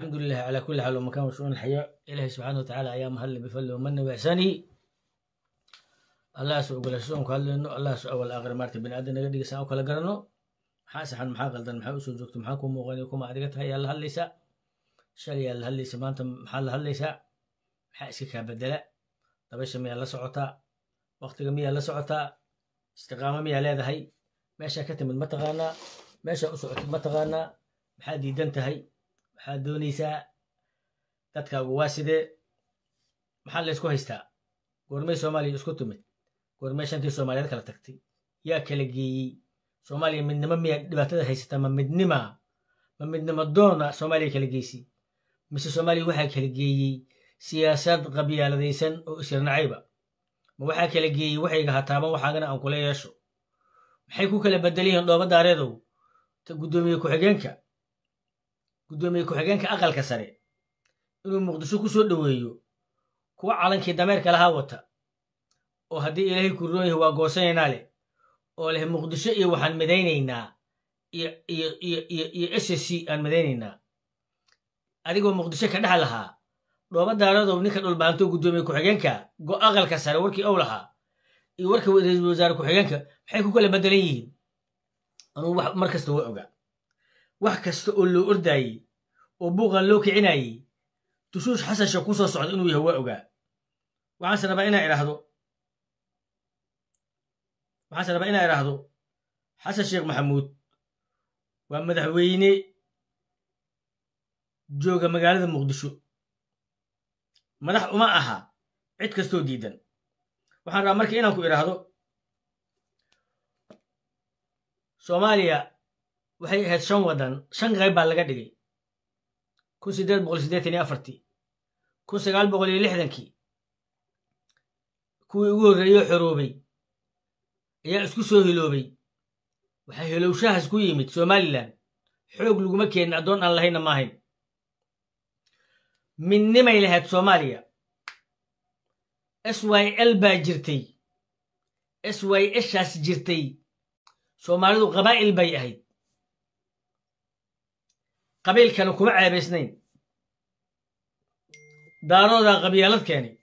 الحمد لله على كل حال ومكان وشؤون الحياة. إلهي سبحانه وتعالى أيام هل بفضله ومنه وإحسانه. الله سوء قل شؤون قال إنه الله سوء أول آخر مرت بين أدنى قد يسأل كل قرنه حاسحا محاقل ذن محاوس وجوكت محاكم وغنيكم أدقتها يا الله ليس شري الله ليس ما أنت محل هل ليس حاسك بدلا طب إيش مية الله سعطا وقت جميع الله سعطا استقامة مية لا هي ماشى كتم المتغانا ماشى أسعة المتغانا محادي دنتهي محاد دونيسا dadka waa sidee maxaa la isku haystaa goormay Soomaaliya isku timid goormay shantii Soomaaliyeed kala tagtay yaa kala geeyay Soomaaliya midnimo miya dhibaatada haysata ma midnimo doona Soomaaliya kala geeyay mise Soomaaliya waxa kala geeyay siyaasad qabyaaladaysan oo isirnacayba ma waxa kala geeyay waxayga hataaban waxaagana aan kula yeesho maxay ku kala bedelayeen dhooba daareedow ta gudoomiye ku-xigeenka aqalka sare inuu muqdisho ku soo dhaweeyo kuwa calankii dameerka lahaa wata oo haddii ilaahay ku roon yahay waa goosanaynaa leh oo leh muqdisho iyo waxaan midaynaynaa iyo SSC aan midaynaynaa adigoo muqdisho ka dhex lahaa dhooba daaradow ninka dhulbaanto gudoomiye ku-xigeenka aqalka sare warkii ow lahaa iyo warka ra'iisul wasaare ku-xigeenka maxay ku kala bedelan yihiin anuu wax mar kasta waa ogaa wax kasta oo loo ordaayey oo buuqan loo kicinayey tushuush xasan sheekh ku soo socda inuu yahay waa ogaa waxaan rabaa inaan idhaahdo xasan sheekh maxamuud waa madaxweyne jooga magaalada muqdisho madax uma aha cid kastoo diidan waxaan rabaa marka inaan ku idhaahdo Soomaaliya waxay ahayd 5 wadan 5 qayb baa laga dhigay 1884 1960 kuwii ugu horreeyay xoroobay ayaa isku soo hiloobay waxay hilowshahaas ku yimid Somaliland xoog laguma keenin adoon aan lahayna ma ahayn midnimay lahayd Soomaaliya SYL baa jirtay SYShaas jirtay Soomaalidu qabaa'il bay ahayd qabiilkana kuma ceebaysnayn daarooda qabyaalad keenay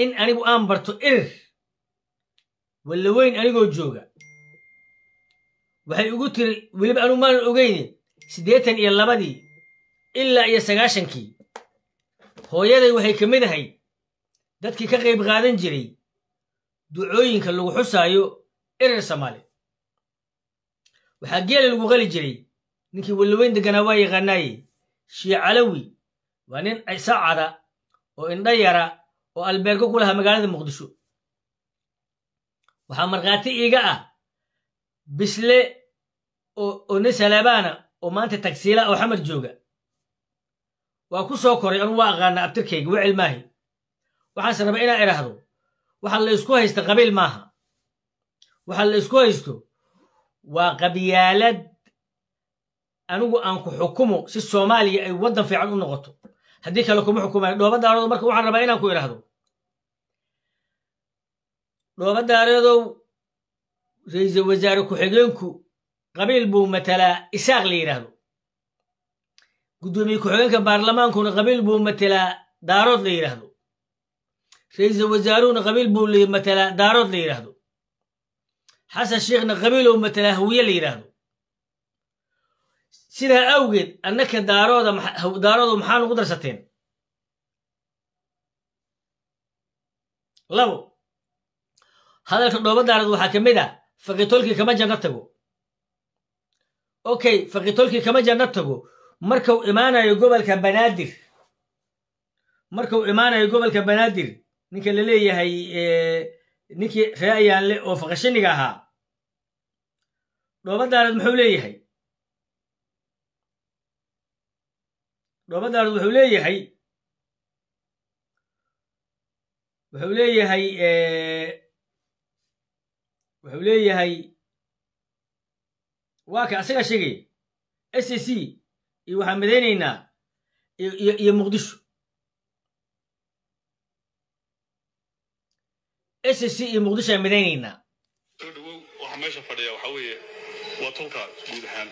in anigu aan barto irir walla weyn anigoo jooga waxay ugu tiri weliba anu maan ogeyne 82 ilaa iyo 90kii hooyaday waxay ka mid ahayd dadkii ka qayb qaadan jiray ducooyinka lagu xusaayo irir Soomaali waxaa geela lagu qali jiray ninkii walaweyn deganaa waa yaqaanaaye Shii Calawi waa nin ay saacada oo indha yara oo albeerko ku lahaa magaalada muqdisho waxaa markhaati iiga ah bisle oo nisalabaana oo maanta tagsiila oo xamar jooga waa ku soo koray anu waa aqaana abtirkayga wicil maahi waxaase raba inaan idhaahdo waxa la isku haysta qabiil maaha waxa la isku haysto waa qabyaalad anigu aan ku xukumo si Soomaaliya ay wadan fiican u noqoto haddii kale kuma xukumayo dhooba daareedow marka waxaan rabaa inaan ku idhaahdo dhooba daareedow ra'iisul wasaare ku-xigeenku qabiil buu matalaa isaaq la yidhaahdo gudoomiye ku-xigeenka baarlamaankuna qabiil buu matalaa daarood la yidhaahdo ra'iisul wasaaruhuna qabiil buu matalaa daarood la yidhaahdo xasan sheekhna qabiilow matalaa hawiye la yidhaahdo sidaa awgeed annaka daarooda maxaa nugu darsateen labo hadalka dhooba daarad waxaa ka mid ah faqitolkii kama janno tago okay faqitolkii kama janno tago markuu imaanayo gobolka banaadir ninka la leeyahay ninkii raayaanle oo faqashiniga ahaa dhooba daarad muxuu leeyahay dhooba daarad wuxuu leeyahay waa ka asaga sheegay SSC iyo waxaan midaynaynaa iyo muqdisho SSC iyo muqdisho aan midaynaynaa waxa meesha fadhiya waxa weeye waa tolka guud ahaan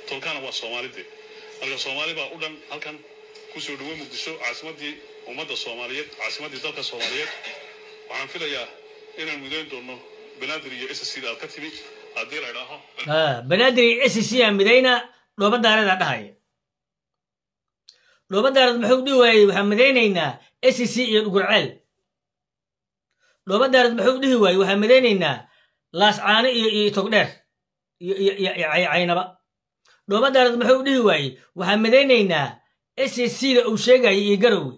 tolkana waa Soomaalide marka Soomaali baa u dhan halkan ku soo dhaweey Muqdisho caasimadii ummadda Soomaaliyeed caasimadii dalka Soomaaliyeed waxaan filayaa inaan midayn doono banaadir iyo SSC da ka timi hadii la yiraahdo banaadir iyo SSC aan midayna dhooba daarada dhahay dhooba daarad maxuu dhiwayay waxaan midaynaynaa SSC iyo Gurceel dhooba daarad maxuu dhihi waayay waxaan midaynaynaa laas caano iyo togdheer iyo caynaba dhooba daarad maxuu dhihi waayay waxaan midaynaynaa SSC da uu sheegay iyo Garowe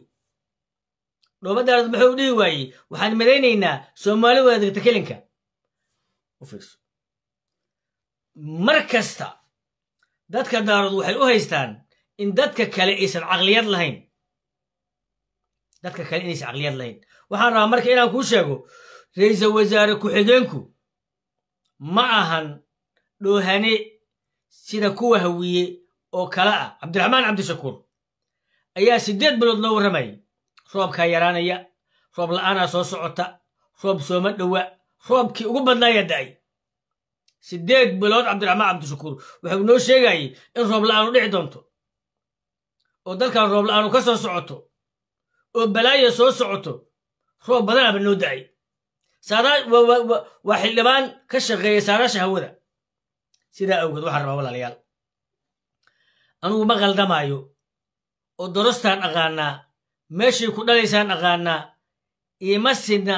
dhooba daarad maxuu dhihi waayay waxaan midaynaynaa Soomaali wadaagta kelinka u fiirso mar kasta dadka daarad waxay u haystaan in dadka kale aysan aqliyad lahayn waxaan rabaa marka inaan kuu sheego ra'iisul wasaare ku-xigeenku ma ahan dhoohane sida kuwa hawiye oo kala ah Cabdiraxmaan Cabdishakuur ayaa 8 bilood noo warramay roobka yaraanaya roob la'aana soo socota roob sooma dhawa roobkii ugu badnaaya da'ay 8 bilood Cabdiraxmaan Cabdishakuur wuxuu noo sheegay in roob la'aan u dhici doonto oo dalkan roob la'aan ka soo socoto oo balaayo soo socoto roob badan ba noo da'ay saara waa xildhibaan ka shaqeeya saarasha hawada sidaa awgeed waxaan rabaa walaalayaal anugu ma qaldamaayo oo dorostaan aqaanaa meeshay ku dhalaysaan aqaanaa iima sidna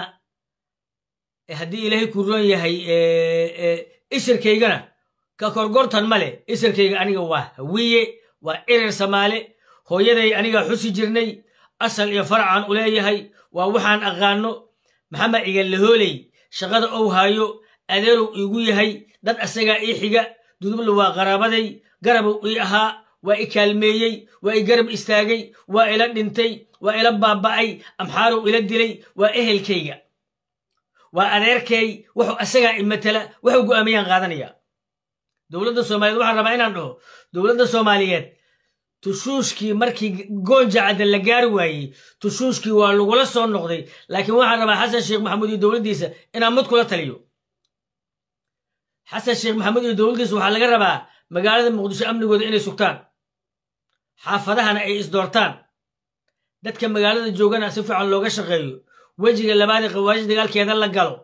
haddii ilaahay ku roon yahay isirkaygana ka korgortan male isirkayga aniga waa hawiye waa erer Soomaali hooyaday aniga xusi jirnay asal iyo farcan u leeyahay waa waxaan aqaano maxamed igal lahoolay shaqada uu hayo adeeru igu yahay dad asaga ii xiga dudublu waa qaraabaday garab ii ahaa waa i kaalmeeyay waa i garab istaagay waa ila dhintay waa ila baaba'ay amxaaru ila dilay waa ehelkayga waa adeerkay wuxuu asaga imatala wuxuu go'aamiyaan qaadanaya dawladda Soomaaliyeed waxaan rabaa inaan dhaho dawladda Soomaaliyeed tushuushkii markii goonja cadda la gaari waayey tushuushkii waa lagula soo noqday laakiin waxaan rabaa xasan sheekh maxamuud iyo dawladdiisa inaan mid kula taliyo xasan sheekh maxamuud iyo dawladdiisa waxaa laga rabaa magaalada Muqdisho amnigooda inay sugtaan xaafadahana ay isdoortaan dadka magaalada joogana si fiican looga shaqeeyo wejiga labaad ee qawaajid dagaalkeeda la galo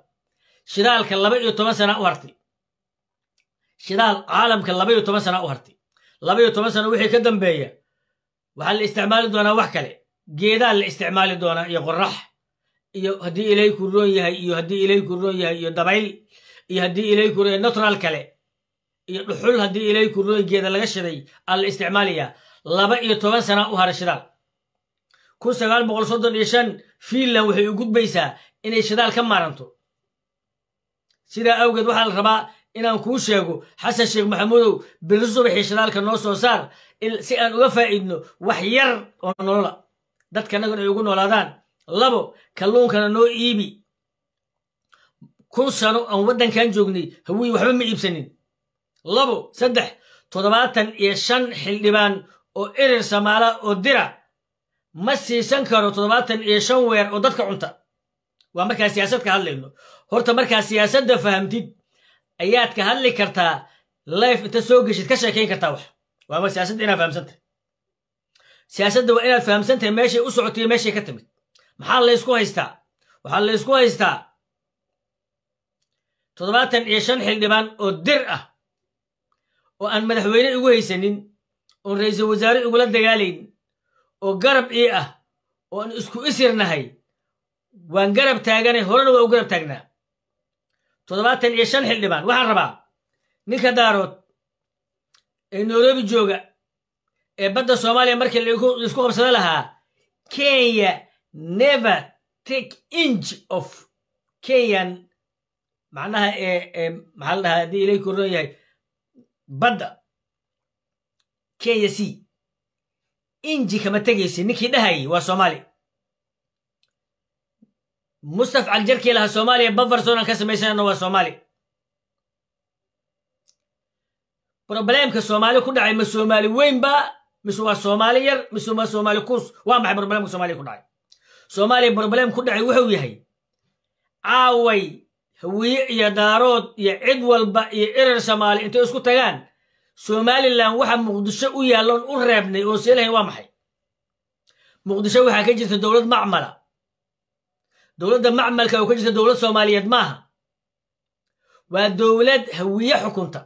shidaalka 12 sano u hartay shidaal caalamka 12 sano u hartay 12 sano wixii ka dambeeya waxa la isticmaali doonaa wax kale geedaa la isticmaali doonaa iyo qorrax iyo haddii ilaahay ku roon yahay iyo dabayl iyo haddii ilaahay ku roon natural kale iyo dhuxul haddii ilaahay ku roon geeda laga shiday aan la isticmaaliyaa 12 sano u haray shidaal 1935 Finland waxay u gudbaysaa inay shidaal ka maaranto sidaa awgeed waxaa la rabaa inaan kuu sheego xasan sheekh maxamuudow bil subaxii shidaalka noo soo saar si aan uga faa'iidno wax yar oo nolola dadkanagan ay ugu noolaadaan 2 kalluunkana noo iibi 1 sano aan waddankan joognay hawiye waxba ma iibsanin 2 3 75 xildhibaan oo erer Soomaali oo dira ma siisan karo 75 weer oo dadka cunta waa markaa siyaasad ka hadlayno horta markaa siyaasadda fahamtid ayaad ka hadli kartaa life inta soo geshid ka sheekayn kartaa wax waa siyaasadda inaad fahamsantahay siyaasadda waa inaad fahamsantahay meeshay u socotay meeshay ka timid maxaa la isku haystaa waxaa la isku haystaa 75 xildhibaan oo dir ah oo aan madaxweyne ugu haysanin oo ra'iisul wasaare ugula dagaalayn oo garab ii ah oo aan isku isirnahay waan garab taaganay horena waa u garab taagnaa 75 xildhibaan waxaan rabaa ninka daarood ee Nairobi jooga ee badda Soomaaliya markii la isku qabsada lahaa Kenya never take inch of Kenyan macnaha maxaa la dhahaa haddii ilay ku roon yahay badda Kenya sea inji kama tegaysa ninkii dhahayay waa Soomaali Mustafa Aljarki laha Soomaaliya Bufferson ka sameeysan waa Soomaali problemka Soomaali ku dhacay ma Soomaali weyn ba mise waa Soomaali yar mise waa Soomaali kus waa maxay problemka Soomaali ku dhacay Soomaali problem ku dhacay wuxuu yahay caaway hawiye iyo daarood iyo cid walba iyo erer Soomaali intay isku tagaan somaliland waxa muqdisho u yaalloon u reebnay oo seelahayn waa maxay muqdisho waxaa ka jirta dowlad macmala dowladda macmalka oo ka jirta dowlad soomaaliyeed maaha waa dowlad hawiye xukunta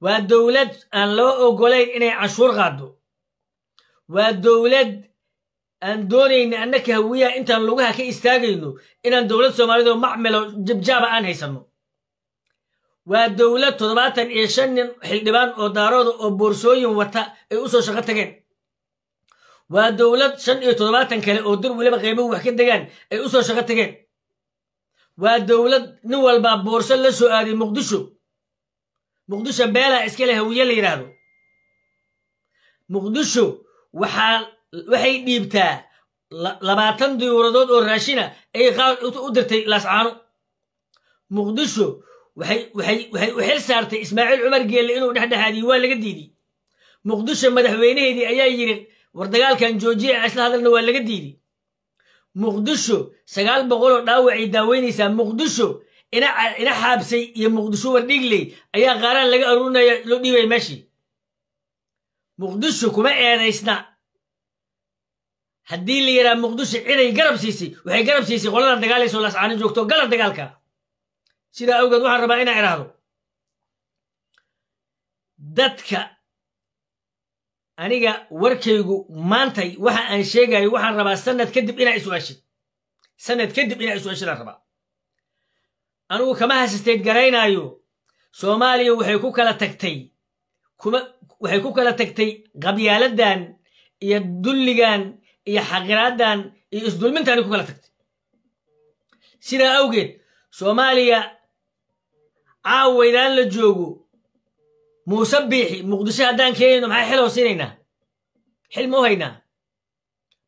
waa dowlad aan loo ogolayn inay canshuur qaado waa dowlad aan doonayna annaka hawiyaha intaan lugaha ka istaagayno inaan dowlad soomaaliyeed oo macmalo jabjaaba aan haysanno waa dowlad 75 nin xildhibaan oo daarooda oo boorsooyin wata ay u soo shaqo tageen waa dowlad 75 kale oo dir waliba qaybo wax ka degaan ay u soo shaqo tageen waa dowlad nin walba boorso la soo aaday muqdisho beela iska leh hawiye la yiraahdo muqdisho waxay dhiibtaa 20 diyuuradood oo raashina ay qaad u dirtay laascaano muqdisho waxay u xil saartay Ismaaciil Cumar Geelle inuu dhexdhexaadiyo waa laga diiday muqdisho madaxweynaheedii ayaa yiri war dagaalkan joojiye isla hadalna waa laga diiday muqdisho 900 oo dhaawacay daaweynaysa muqdisho ina xaabsay iyo muqdisho war dhigley ayaa qaaraan laga aruurinaya loo dhiibay meeshii muqdisho kuma eedaysna haddii la yaraa muqdisho ciday garab siisay waxay garab siisay qolada dagaalayso laascaano joogto gala dagaalka sida awgeed waxaan rabaa inaan iraahdo dadka aniga warkaygu maantay waxa aan sheegayo waxaan rabaa sanad kadib inaa isuashidaan rabaa anigu kama hasisteed garaynayo soomaaliya waxay ku kala tagtay qabyaaladan iyo dulligan iyo xaqiraadan iyo isdulmintaani ku kala tagtay sidaa awgeed soomaaliya caawaydaan la joogo muuse biixi muqdisho haddaan keenayno maxaa xil hoosinaynaa xil ma u haynaa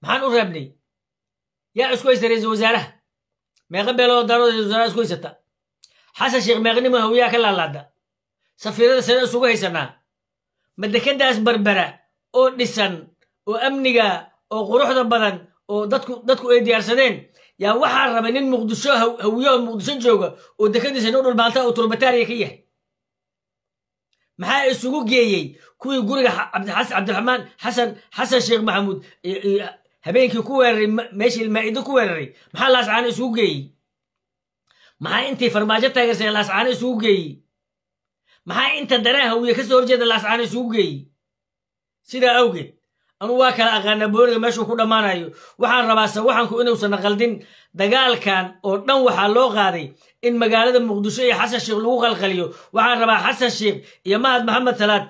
maxaan u reebnay yaa isku haysta ra'iisul wasaaraha meeqa beeloo daarooda ra'iisul wasaaraha isku haysata xasan sheekh meeqnimo hawiyaa ka laalaada safiirada sare isugu haysanaa madakadaas barbara oo dhisan oo amniga oo quruxda badan oo dadku ay diyaarsadeen yaa waxaa raba nin muqdisho hawiyo muqdisho jooga oo dekadiisa noo dhulbaanta oo turbataariya ka yahay maxaa isugu geeyey kuwii guriga cabdiraxmaan xasan sheekh maxamuud habeenkii ku weeraray meeshii maa'ido ku weeraray maxaa laascaano isugu geeyey maxaa intii farmaajo taageersay laascaano isugu geeyey maxaa inta dareen hawiye ka soo horjeeda laascaano isugu geeyey sidaa awgeed anu waa kala aqaana booniga meeshuu ku dhammaanayo waxaan rabaa sawaxanku inuusan qaldin dagaalkan oo dhan waxaa loo qaaday in magaalada muqdisho iyo xasan sheekh lagu qalqaliyo waxaan rabaa xasan sheekh iyo mahad maxamed salaad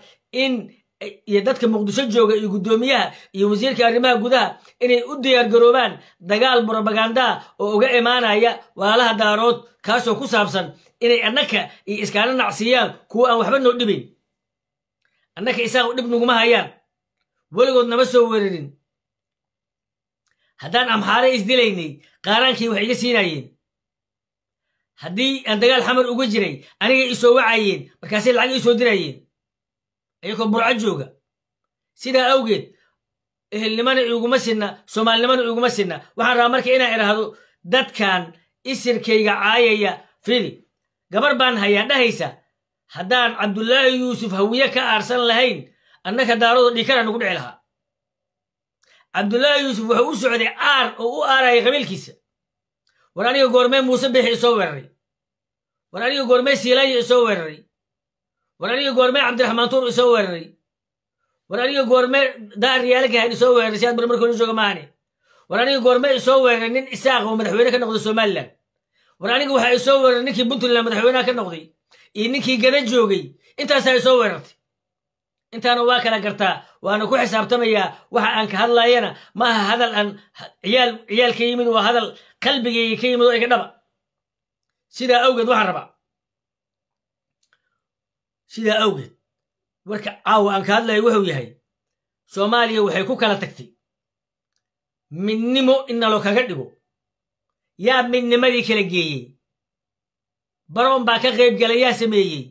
iyo dadka muqdisho jooga iyo guddoomiyaha iyo wasiirka arrimaha gudaha inay u diyaargaroobaan dagaal propaganda oo uga imaanaya walaalaha daarood kaasoo ku saabsan inay annaka iyo iskaana nacsiiyaan kuwa aan waxba noo dhibayn annaka isaaq dhib nuguma hayaan weligood nama soo weerarin haddaan amxaare isdilaynay qaaraankii wax iga siinaayeen haddii aan dagaal xamar uga jiray aniga isoo wacayeen markaasay lacag isoo dirayeen ayagoo burco jooga sidaa awgeed ehelnimana iguma sinna soomaalinimana iguma sinna waxaan rabaa marka inaan idhaahdo dadkan isirkayga caayaya fidi gabar baan hayaa dhahaysa haddaan cabdullaahi yuusuf hawiye ka aarsan lahayn annaka daarooda dhiikana nugu dhici lahaa cabdullaahi yuusuf wuxuu u socday aar oo u aaraya qabiilkiisa war aniga goormee muuse biixi isoo weeraray war aniga goormee siilaaya isoo weeraray war aniga goormee cabdiraxmaan tuur isoo weeraray war aniga goormee daar riyaalakahan isoo weeraray si aad barmarkoona jooga maahane war aniga goormee isoo weeraray nin isaaq oo madaxweyne ka noqday somalilan war aniga waxaa isoo weeraray ninkii puntland madaxweynaha ka noqday iyo ninkii gada joogay intaasaa isoo weerartay intaana waa kala gartaa waana ku xisaabtamayaa waxa aan ka hadlayana maaha hadal aan ciyaal ka yimid waa hadal qalbigayga ka yimid oo iga dhaba sidaa awgeed waxaan rabaa sidaa awgeed warka caawa aan ka hadlayo wuxuu yahay soomaaliya waxay ku kala tagtay midnimo in nalo kaga dhigo yaa midnimadii kala geeyey baroon baa ka qayb galay yaa sameeyey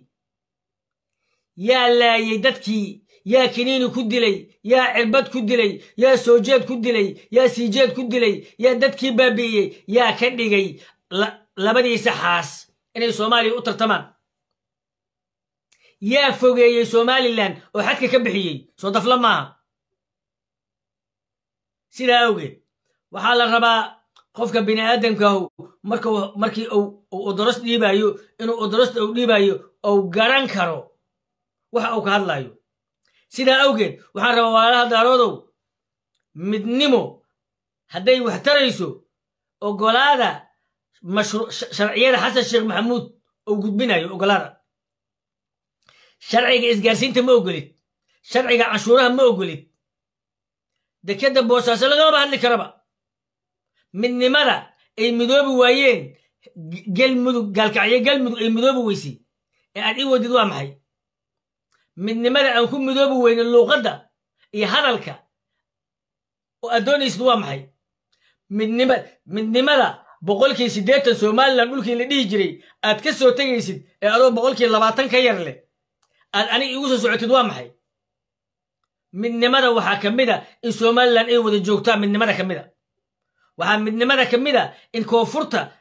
yaa laayay dadkii yaa kiniini ku dilay yaa cirbad ku dilay yaa soojeed ku dilay yaa siijeed ku dilay yaa dadkii baabi'iyey yaa ka dhigay labadiisa xaas inay soomaaliya u tartamaan يا فوقي سوماليلاند وحدك كبحيي صدف لما سيدا أوجد وحال الربا قفك بني آدم كهو مركي أو درست ديبايو إنه درست أو ديبايو أو جران كارو وح أو كهلايو سيدا أوجد وحال ربا ولا دارودو مدنمو هدي وحتريسو أو قلادا مشروع شرعية حسن الشيخ محمود أو قد بنايو أو قلادا شرعي إسقاسين تما أقولت شرعي عشورها ما أقولت ده كده بوساسة لغا بهالي كربا من نمرة أي مدوب وايين قال كعيه قال أي مدوب ويسي يعني إيه ودي دوام حي من نمرة أن كون مدوب وين اللغة ده يهرلك وأدونيس دوام حي من نمرة بقولك سيدات سوماليلاند نقولك اللي يجري أتكسر تجيسد أروح بقولك لبعتن كيرله أنا يوسف سعودي دوام حي من نمرة وحكمده إن سوماليلاند إيه وده جوكتا من نمرة كمده وحن من نمرة كمده إن كوفرتا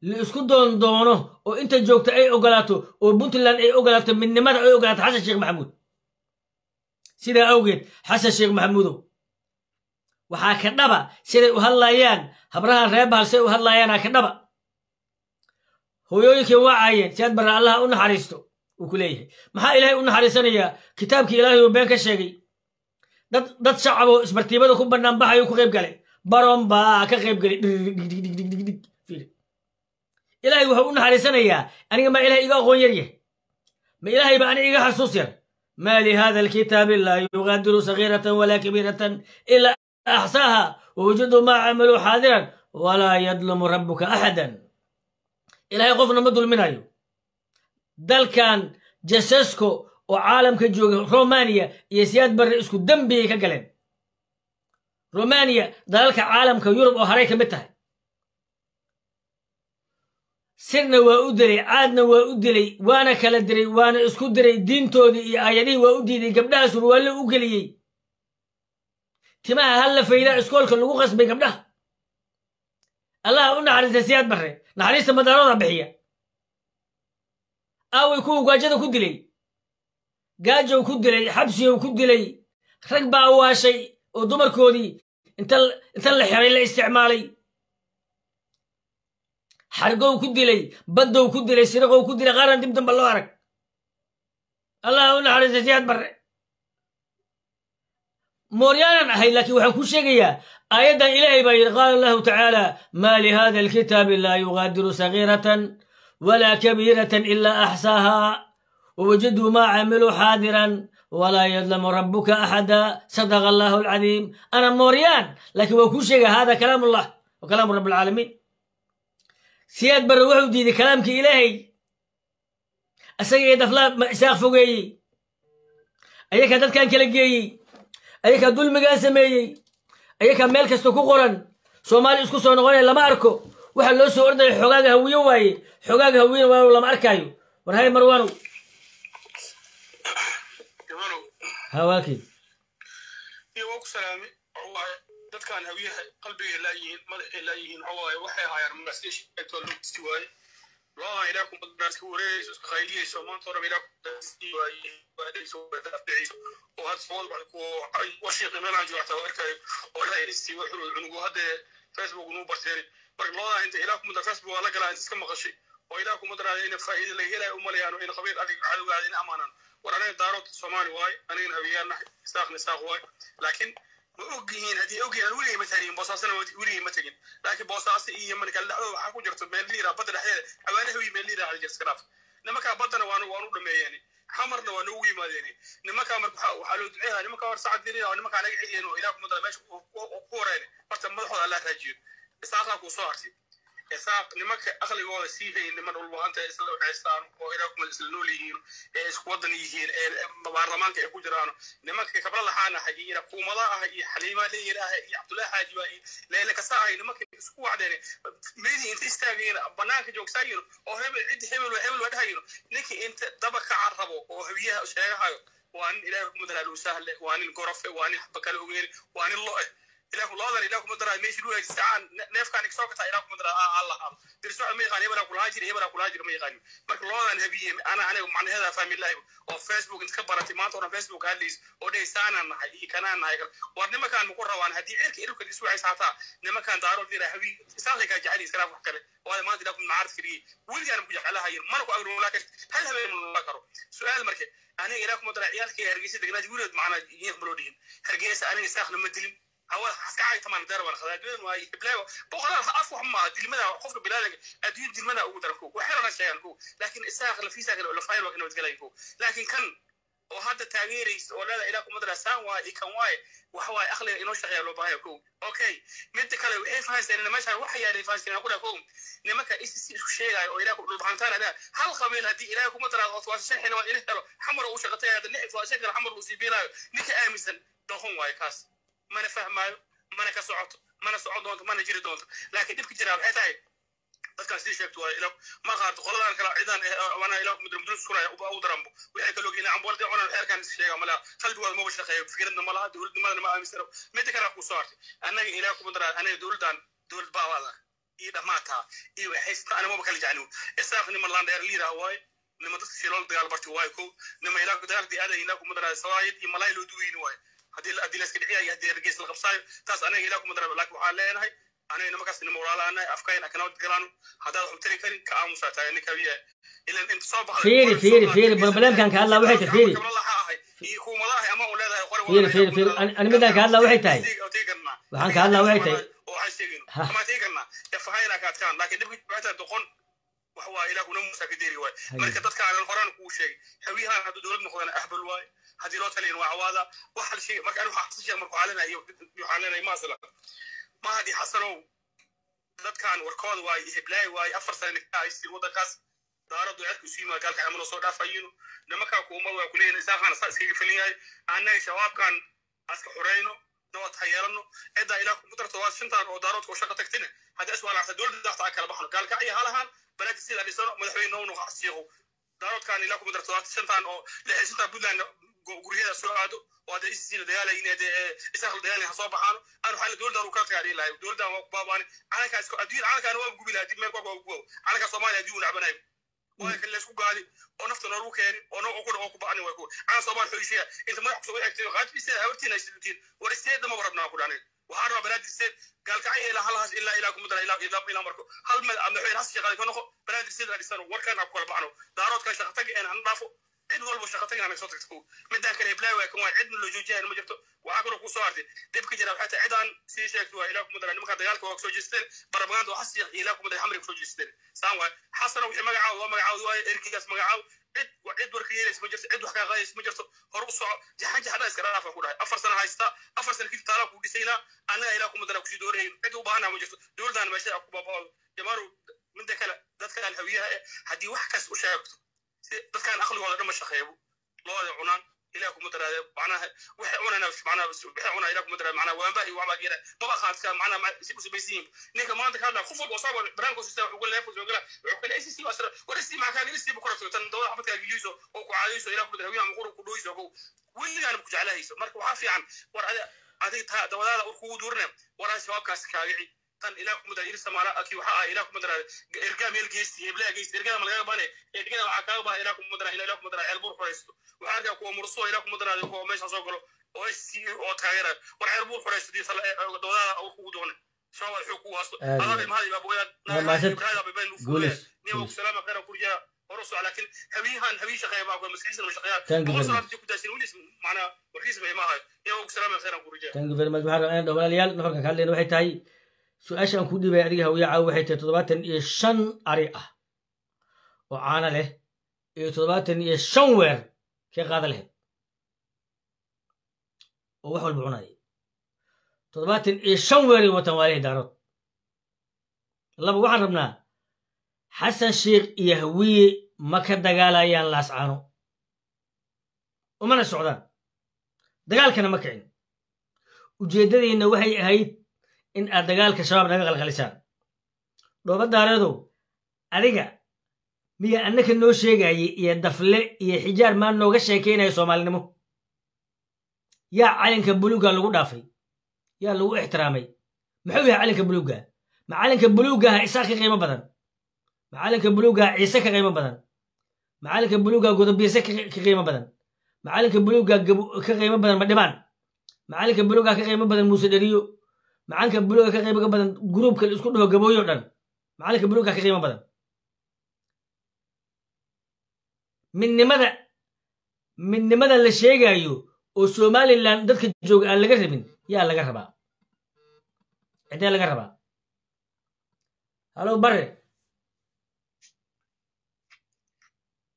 لإسكو دونه وإنت جوكتا أي أقلاته وبنتلاند أي أقلاته من نمرة أي أقلاته حسن الشيخ محمود سيدا أوجد حسن الشيخ محمود وحاكدبا سيدا وهاللايان هبرها ريبها سيدا وهاللايان هاكدبا هو يوكي وعاين سياد برا الله أنه حريستو وكليه maxaa ilaahay u naxariisanaya kitaabkii ilaahay oo been ka sheegay dad shacab oo isbartiibada ku banaan baxayo ku qayb galay baron baa ka qayb galay ilaahay wuxuu u naxariisanayaa aniga ma ilaahay iga aqoon yar yahay ma ilaahay ba aniga iga xasuus yar ما لهذا الكتاب لا يغادر صغيرة ولا كبيرة إلا أحصاها ووجدوا ما عملوا حاضرا ولا يظلم ربك أحدا إلهي قفنا مدل منايو دل كان جسسكو وعالم كجوغ رومانيا يسياد بر اسكو دنبي كقلن رومانيا دلك عالم كيوروب وهريك متها سرنا وأدري عادنا وأدري وانا كلا دري وانا اسكو دري دين تودي آياني وأدري قبلها سروال وقلي تما هلا فيدا اسكول كان لغو قصبي قبلها الله قلنا على سياد بر نحريس مدارة بحية أو يكون قاجده كدلي قاجه كدلي حبسي وكدلي رقبة واشي ودمر كودي انت اللي حري الاستعمالي حرقو كدلي بدو كدلي سرقو كدلي غارن دمتم بالوارك الله قلنا على زياد بر موريانا هاي لكن وحكو شيقيا آيادا إلهي بير قال الله تعالى ما لهذا الكتاب لا يغادر صغيرة ولا كبيرة إلا أحصاها ووجدوا ما عملوا حاضرا ولا يظلم ربك أحدا صدق الله العظيم أنا موريان لكن وكل شيء هذا كلام الله وكلام رب العالمين سياد بروح ودي كلامك إلهي السيد أفلا إساق فوقي أيك هدد كان كلقي أيك هدول مقاسمي أيك مالك استوكو قرن سومالي اسكو سونغوني لما أركو waxaa loo soo orday xogaaga hawiyo waaye xogaaga hawiyo waa lama arkaayo war hay marwaano hawaaki iyo ku salaami wallahi dadkan hawiyaha qalbiga ilaahiin madax ilaahiin waxay hayaan masiish ay tolo istiwaay laa ilaakum badnaasku wareeyso khayriyeso maanta hore ilaakum istiwaay baadayso badafciiso oo had soo baa ku washii qiimaha joogta warkay oo la istiwaay unugu hada Facebook nu barteeri لولا أنت إلهكم مدرس بولا قلا أنت كم غشي وإلهكم مدرس إن فائدة اللي هي أمليان وإن خبير أدي عدو قاعدين أمانا ورانا دارات الصومال واي أنا هويان نساق واي لكن أوجين هذه أوجين ولي مثلين بوساسنا ولي مثلين لكن بوساس إيه من قال لا حكوا جرت مليرة بدل حيل أوانه هوي مليرة على الجسكراف نما كان بدنا وانو لما يعني حمرنا ونوي ما يعني نما كان وحلو دعيها نما كان سعد ديننا نما كان عيدين وإلهكم مدرس وقورين بس مدحوا الله تجيب إساقنا كوصارتي إساق نمك أغلى ولا سيفه نمر والوهانت إسلام عيسان وإراكم الإسلاميين إسقوطنيين ببرلمان كيكوجرانو نمك كبر الله حنا حقيقة قومضاء هي حليمة ليه هي عبد الله حاجي لا لك ساعة نمك إسقوا عدني ميدي أنت استاجين بناك جوك ساير أو هم عد حمل وده نك أنت دبك عربو أو هوية شيء هاي وان إلهكم مثل الوسهل وان الغرف وان حبك الأوغير وان الله إلهكم الله ذا إلهكم مدرا ماشي روح استعان نيف كان يكسوك تا إلهكم مدرا الله درسوا ما يغني يبرا كل هاجر ما يغني مرك الله ذا نبي أنا معنى هذا فاهم الله أو فيسبوك أنت خبرت ما تورا فيسبوك هالليس أودي سانا نحي كنا نحي ورنما كان مقرر وان هدي إيرك الأسبوع عيساتا نما كان دارو دي رهبي سالك جعلي سلام وحكله وهذا ما أدري لكم نعرف فري ولي أنا بجح على هاي مرك أقول لك هل هذا من الله كرو سؤال مركب أنا إلهكم مدرا عيالك هرجيس دقنا ولد معنا يخبرودين هرجيس أنا يساخن مدلين أول حسكاي طبعا دار ولا خذادين واي بلاو بقول أفو هم دلمنا خوف بلادك أدين دلمنا أودركو وحرنا شيئا كو لكن الساخ في ساخ ولا فايل وكانوا يتقلقوا لكن كان وهذا تغيير ولا إلهكم مدرسة واي كان واي وحواي أخلي إنه شغال لو بايكو أوكي مد كلام إيه فاز إن ماشى وحيا اللي فاز كنا أقول لكم نمك إيش شيء أو إلهكم البحثان هذا هل خبيل هدي إلهكم مدرسة وتواصل حلوة إله حمر وشغتي هذا النحف وشكل حمر وسيبيلا نك آمسن دخون واي كاس ما نفهم ما نكسعت ما نسعد دونت ما نجري دونت لكن دبك جراب حتى dadkan sidii sheegto waa ilo ma qaarto qoladan kala ciidan wana ilo mudrumdus kulay oo darambo wixii kale ogina ambolta onan xeerkan sheega mala khalad wada ma shaqeeyo fikradna ma laha dawladnimada ma aaminsano mid kale ku saartay anaga ilaa ku madara anaga dawladan dawlad baawada iyo dhamaata iyo waxay ana ma kala jacno isaaqni ma laan dheer liira way nima dadka shilol dagaal barti way ko nima ilaa ku dagaal diada ilaa ku madara sawaayid iyo malay loo duween way hadii la iska dhiciya hadii ergeys la qabsaayo taas anaga ilaa ku madara laakiin waxa leenahay أنا إنما كاس نمورا أنا أفكاري أكناو تقرانو هذا حمتني كارين كأموسا تاني كبيه إلا أنت صاب فيري بروبلم كان كهلا وحيد فيري يكون ملاهي أما أولادها يقولوا فيري أنا مدة كهلا وحيد تاي وحن كهلا وحيد تاي وحشيجينو ما تيجنا يفهينا كاتكان لكن نبي بعتها دخون وهو إلى كنا موسى كديري واي مركز تذكر على القرآن كل شيء هويها هذا دولة نخذنا أهبل واي هذه لو تلين وعواذا وحل شيء ما كانوا حاسس شيء مركو علينا يحالنا يماثلا ما هذه حصلوا dad kan warkood way hiblay way 4 sano ka isii wadakaas daaradu cid ku siima galka amano soo dhaafayino nimanka kuuma waa ku leeyahay saaqana saas iska filayay aanay shabaabkan aska xoreyno dood hayelano cida ilaa ku mudarto waa shintaan oo daaradu ku shaqo tagtina hada iswaa la dawladda dhaxta kala baxno galka ay halahan balad sida dhisano madaxweyne uu qaasiyo daarad kan ilaa ku mudarto waa shintaan oo leexinta Puntland guriyada soo aado وهذا يصير ديالي إن إسحاق ديالي حصاب حانو أنا حال دول دارو كاتك عليه لا دول دارو باباني أنا كاسكو أدير أنا كانوا أبغى بيلا أدير ما أبغى أنا كصومالي أدير لعبنا وأنا كل شيء قالي ونفط نروح يعني أقول بأني وأقول أنا صباح حيشيا أنت ما يحسوا أكتر غاد بيصير هورتين أشتريتين ورستيد ما بربنا أقول أنا وهذا بلاد السيد قال كأي لا هلاش إلا كم إلا مركو هل ما أم نحن هسي قال كنخو بلاد السيد اللي صار وركان أقول بعنو دارات كان شغتك أنا نضافو عد والله شغتنا من صوتك تكون مدة كان يبلاي ويكون عد من اللجوجين ما جبته وعقله كوسارتي دبك جرا حتى عدان سيشك وإلهكم مدرنا نمك دجالك وكسوجستين بربغاند وحسي إلهكم مدرنا حمرك كسوجستين سامع حصلوا وحي مجعوا ومجعوا إركيس مجعوا عد وركيين اسمه جرس عد وحكا غاي اسمه جرس هربص جحنج حدا يسكرنا فكلها أفر سنة هايستا أفر سنة كيف تعرف وديسينا أنا إلهكم مدرنا كشي دورين عد وبانا مجرس دول دان ماشي أكو بابا جمارو من ذكلا ذكلا الهوية هدي وحكس وشاكته dadkan aqli wada dhama shaqeeyo loo cunaan ilaahu mudaraade macnaha waxa cunana macnaha waxa cunana ilaahu mudaraade macnaha waan baa iyo waxa geera baba khaaska macnaha si usbaysiin ninka maanta ka hadla khufud oo soo branko sista ugu leefo soo gala wuxuu kale ICC wasra warisi ma ka galisi bu korto tan dawlad xabadka giiso oo ku caadiso ilaahu mudaraade wiya maquru ku dhooyso oo wiligaan ku jeclaayso marka waxa fiican war adiga dawladda uu ku duurnay waraa shabaabkaas kaagici tan ilaahu mudaraade irsa mara aki waxa ilaahu mudaraade irgaam elgeesti ibla geesti irgaam laga bane إرجعنا وعكابها إلىكم مدرا عربور فريستو وعرجع كوا مرسو إلىكم مدرا كوا ماشى صقله وإيش أو تغيره وعربور فريستو دي صلا دولا أو خودونه شو الحكومة هذا المهدي بابويا ما سد جولس نيوك سلامة غير كوريا ورسو لكن هبي شقيا باكو مسكين مش شقيا وصلنا تجيكوا تاسين ونيس معنا ورئيس ما هاي نيوك سلامة غير كوريا تانك في المجموعة أنا دولا ليال نفرق خلينا واحد تاي سؤال شان كودي بيعريها ويا واحد تطبعتن يشن أريئة وعانا له يتضبطن يشنور كي قاد له ووحو البعوناي تضبطن يشنور وتواليه دارot لابا waxaan rabnaa xasan sheekh iyo hawiye ma ka dagaalayaan laascaano umana socdaan dagaalkana ma kicin ujeedadiina waxay ahayd in aad dagaalka shabaab naga qalqalisaan dhooba daareedow adiga miya annaka noo sheegayay iyo dafle iyo xijaar maa nooga sheekaynayo soomaalinimo yaa calanka buluuga lagu dhaafay يا لو احترامي محوي عليك بلوغا معالك بلوغا إساك قيمة بدن معالك بلوغا عيسى كقيمة بدن معالك بلوغا قدبيسة كقيمة بدن معالك بلوغا كقيمة بدن مدمان معالك بلوغا كقيمة بدن موسى دريو معالك بلوغا كقيمة بدن جروب كل اسكت هو جابوه يردن معالك بلوغا كقيمة بدن من لماذا اللي شيء جايو وسومالي اللي دتك جوج اللي قربين يا اللي قربا عندي اللي قربا هلو بري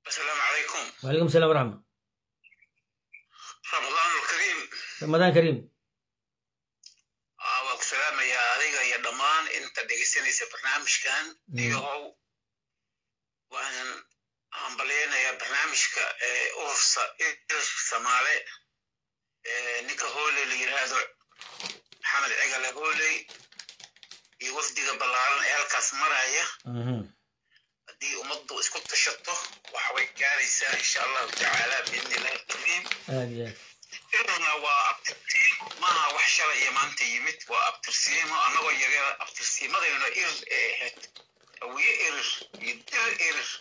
السلام عليكم. وعليكم السلام ورحمة. رمضان الكريم. رمضان كريم. وسلام يا أديك يا دمان أنت دقيسني في برنامج كان يهو وأنا عمبلينا يا برنامج أورس سمالي نيكا هولي اللي هذا حمد عقل هولي يوفدي بلارن إلكاس مرايا. دي أمضوا اسكت الشطة وحوي كارثة إن شاء الله تعالى بإذن الله الكريم. إرنا ما وحشة يا ما أنت يمت وأبترسيم أنا ويا أبترسيم ما غيرنا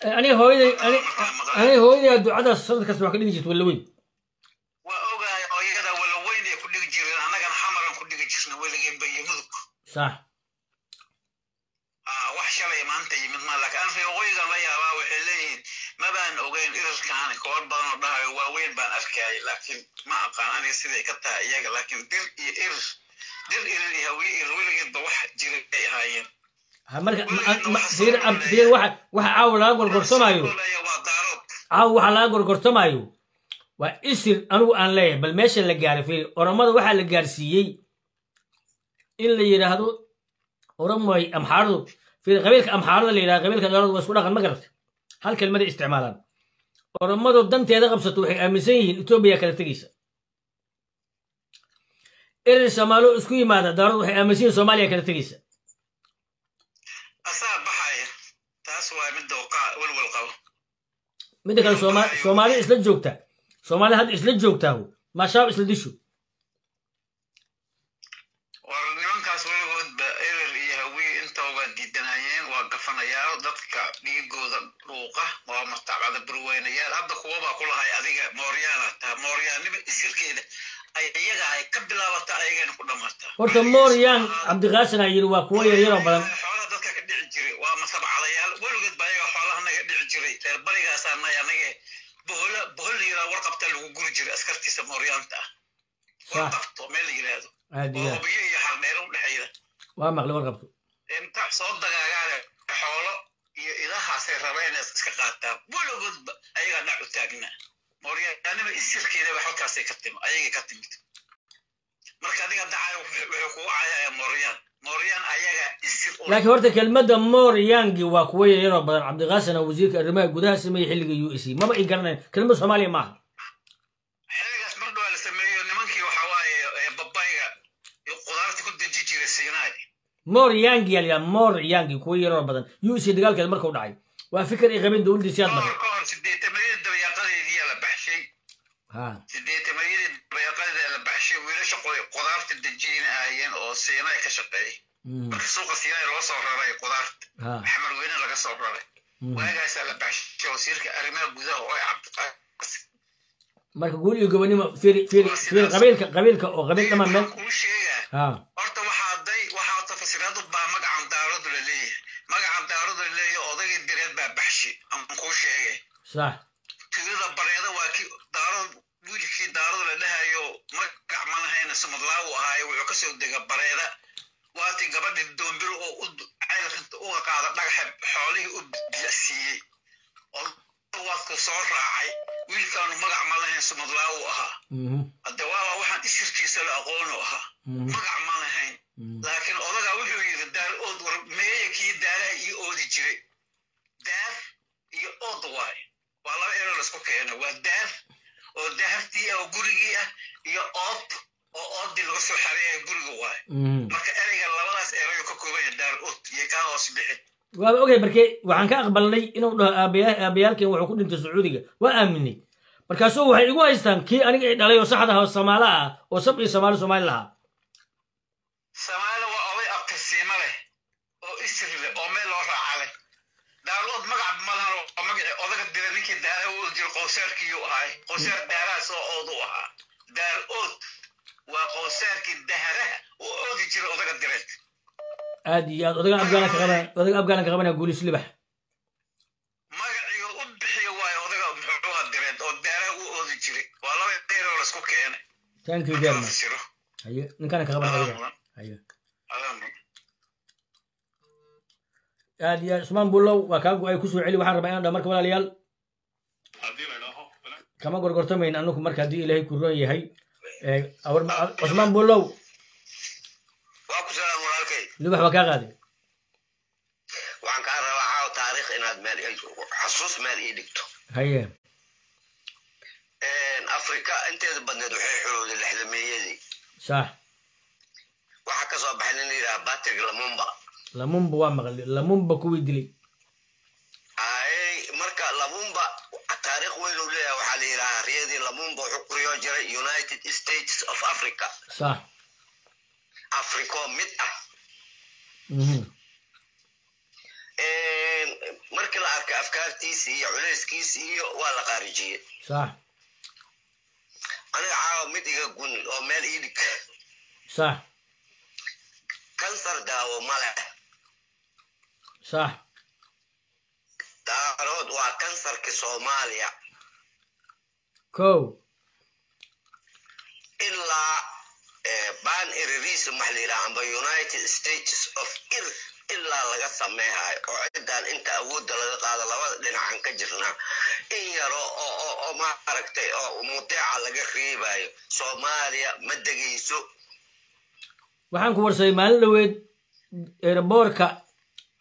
أنا هوي الدعاء الصدق كسر كل يجي تولوين. وأوجا هذا ولا وين كل يجي أنا كان حمرا كل يجي ولا جنب يمدك. صح. وحشة يا ما أنت يمت مالك أنا في غوية ما يا وحلين ما بان أوجين إيرش كان كور بان ده وين بان أفكاري لكن ما أقان أنا سيدي كتها إياك لكن دير إيرش هوي الولد جد واحد جري هاين. دير واحد عاول أقول قرصمايو عاول أقول قرصمايو وإسر أنا لا بل ماشي اللي جاري في ورمضان واحد اللي جارسيي اللي يرهدو ورمي أمحارو في قبيلك أمحارو اللي يراه قبيلك الأرض وسكونا كان مقرت هالكلمة استعمالا ورمضان دم تيدا قبصة وحي أمسيه إثيوبيا كانت تجيسة إير سمالو إسكوي ماذا دارو وحي أمسيه صوماليا كانت تجيسة أصاب بحاية تاسوا من دوقاء والقو مدة كان صومالي إسلت جوكتا صومالي هاد إسلت جوكتا هو ما شاف إسلت ديشو ورنيون كاس ولغود بإير يهوي انت وقد دنايين وقفنا يا ضدك بيجو روقة ومستعبد بروين يا هذا كوبا كلها أذيك موريانا بيصير كده أيجا هاي قبل وقت أيجا نقول مرتا ورت موريان عبد الغاسن يروى كويا يروى بدن حوالي ضدك كده يجري ومسبع عليال ولغود بيجا حوالي هنا كده يجري البريغا سامنا يعني بقول يرا ورقة بتلو جورجري أسكرتي سموريان تا ورقة ميل يجري هذا وبيجي يحرنيرهم لحيدا وما غلو ورقبته انت صوت دقاقا حوله إذا حاسي ربين اسكاقاتا بولو قد أيها نعو تاقنا موريان يعني ما إسير كيدا بحوكاسي كتم أيها كتمت مركا ديك دعايا وحكوا عايا موريان أيها إسير لكن ورت كلمة موريانجي وكويا يروى بدن عبد الغاسن وزير الرماء قدها سمي حلقة يو إسي ما بقي قرنا كلمة صومالية معها حلقة مردو على سميه نمانكي وحواي بابايا قدرتي كنت جيجي السيناي موريانجي يا موريانجي كويا يروى بدن يو إسي دقال كده مركو دعاي وفكر إيغابين دول دي سياد بدن سيدي تمرين الدرياقة دي على بحشي سيدي تمرين الدرياقة دي على بحشي ويلاش قدرت الدجين آيين أو سيناي كشقي سوق السيناي لو صور راي قدرت محمد وين لقى صور راي وهذا سأل بحشي وسيرك أرمي بوزاه وعي عبد القاسم marka guul iyo gobonimo fiir qabiilka oo qabiil dhammaan meel horta waxaa tafsiiradu baa magacan daaradu leeyahay odayga direed baa baxshi aan ku sheegay sax tirada bareeda waa ki daaradu wiilkii daaradu la dhahayo magac ma lahayn samadlaaw ahay wuxuu ka soo dega bareeda waati gabadhi doombir oo u ceelka u qaada dhagax xoolihii u diyaasiyay waadku soo raacay wiilkaanu magac ma lahayn samadlaaw ahaa hadda waa waxaan isirkiisa la aqoon ahaa magac ma lahayn laakiin odaga wuxuu yiri daar ood war meeya kii daaraha iyo oodi jiray daar iyo ood waay waa laba eero la isku keenay waa daar oo daartii oo gurigii ah iyo ood oo oodi lagu soo xareeyay guriga waay marka ereyga labadaas eero ka kooban daar ood iyo ka hoos bixid waa ogay markay waxaan ka aqbalnay inuu dhaho aabayaalkeen wuxuu ku dhintay Sacuudiga waa aaminay markaasoo waxay igu haystaan kii aniga ay dhalay oo saxda ah oo Soomaali ah oo sab iyo Soomaali lahaa samaale waa oday abtirsiimo leh oo isri leh oo meel loo raaca leh daarood magac malahan oo magaci odaga dira ninkii daara uu jiro qowsaarkii uu ahaa qowsaar daaraas oo oodu ahaa daarood waa qowsaarkii daharaha oo oodi jiro odaga direed aad iyo aad odaga afgaanan ka qabanaya guulis libax magaciga u bixiyo waayo odaga muxuu direed oo daaraha uu oodi jiray waa laba qeyr oo la isku keenay thank you very much haye ninkana ka qabanaya haye aad iyo Usmaan Bulow waa ka go'ay ku soo celi waxaan rabaa inaan marka walaalayaal kama gorgortamayn anku marka hadii Ilaahay ku roon yahay Usmaan Bulow waa ku salaam walaalkay libax waa ka qaaday waxaan ka rabaa taariikh inaad meel xasuus meel ii dhigto haye Afrika inteeda badneed waxay xulooday lixdameeyadii صح waxa ka soo baxay in ila Patrick Lumumba waa maqal Lumumba kuwii dilay ay marka Lumumba taariikh weyn u leeyahay waxa la yiraahdaa riyadii Lumumba wuxuu ku riyo jiray United States of Africa صح Africa mid ah markii la arkay afkaartiisa iyo culeyskiisa iyo waa la qarijiyay صح أنا عاو مديك أقول أو مال إيدك صح كانسر داو ماله صح دارود وكانسر كصوماليا كو إلا بان إريس محلي عن United States of إلا لقى سميها وعدان أنت أود لقى هذا لو عن كجرنا إن يرى أو ما أركتي أو مطيع لقى خيبة صوماليا مدقيسو waxaan ku warsay maalin dhaweed airportka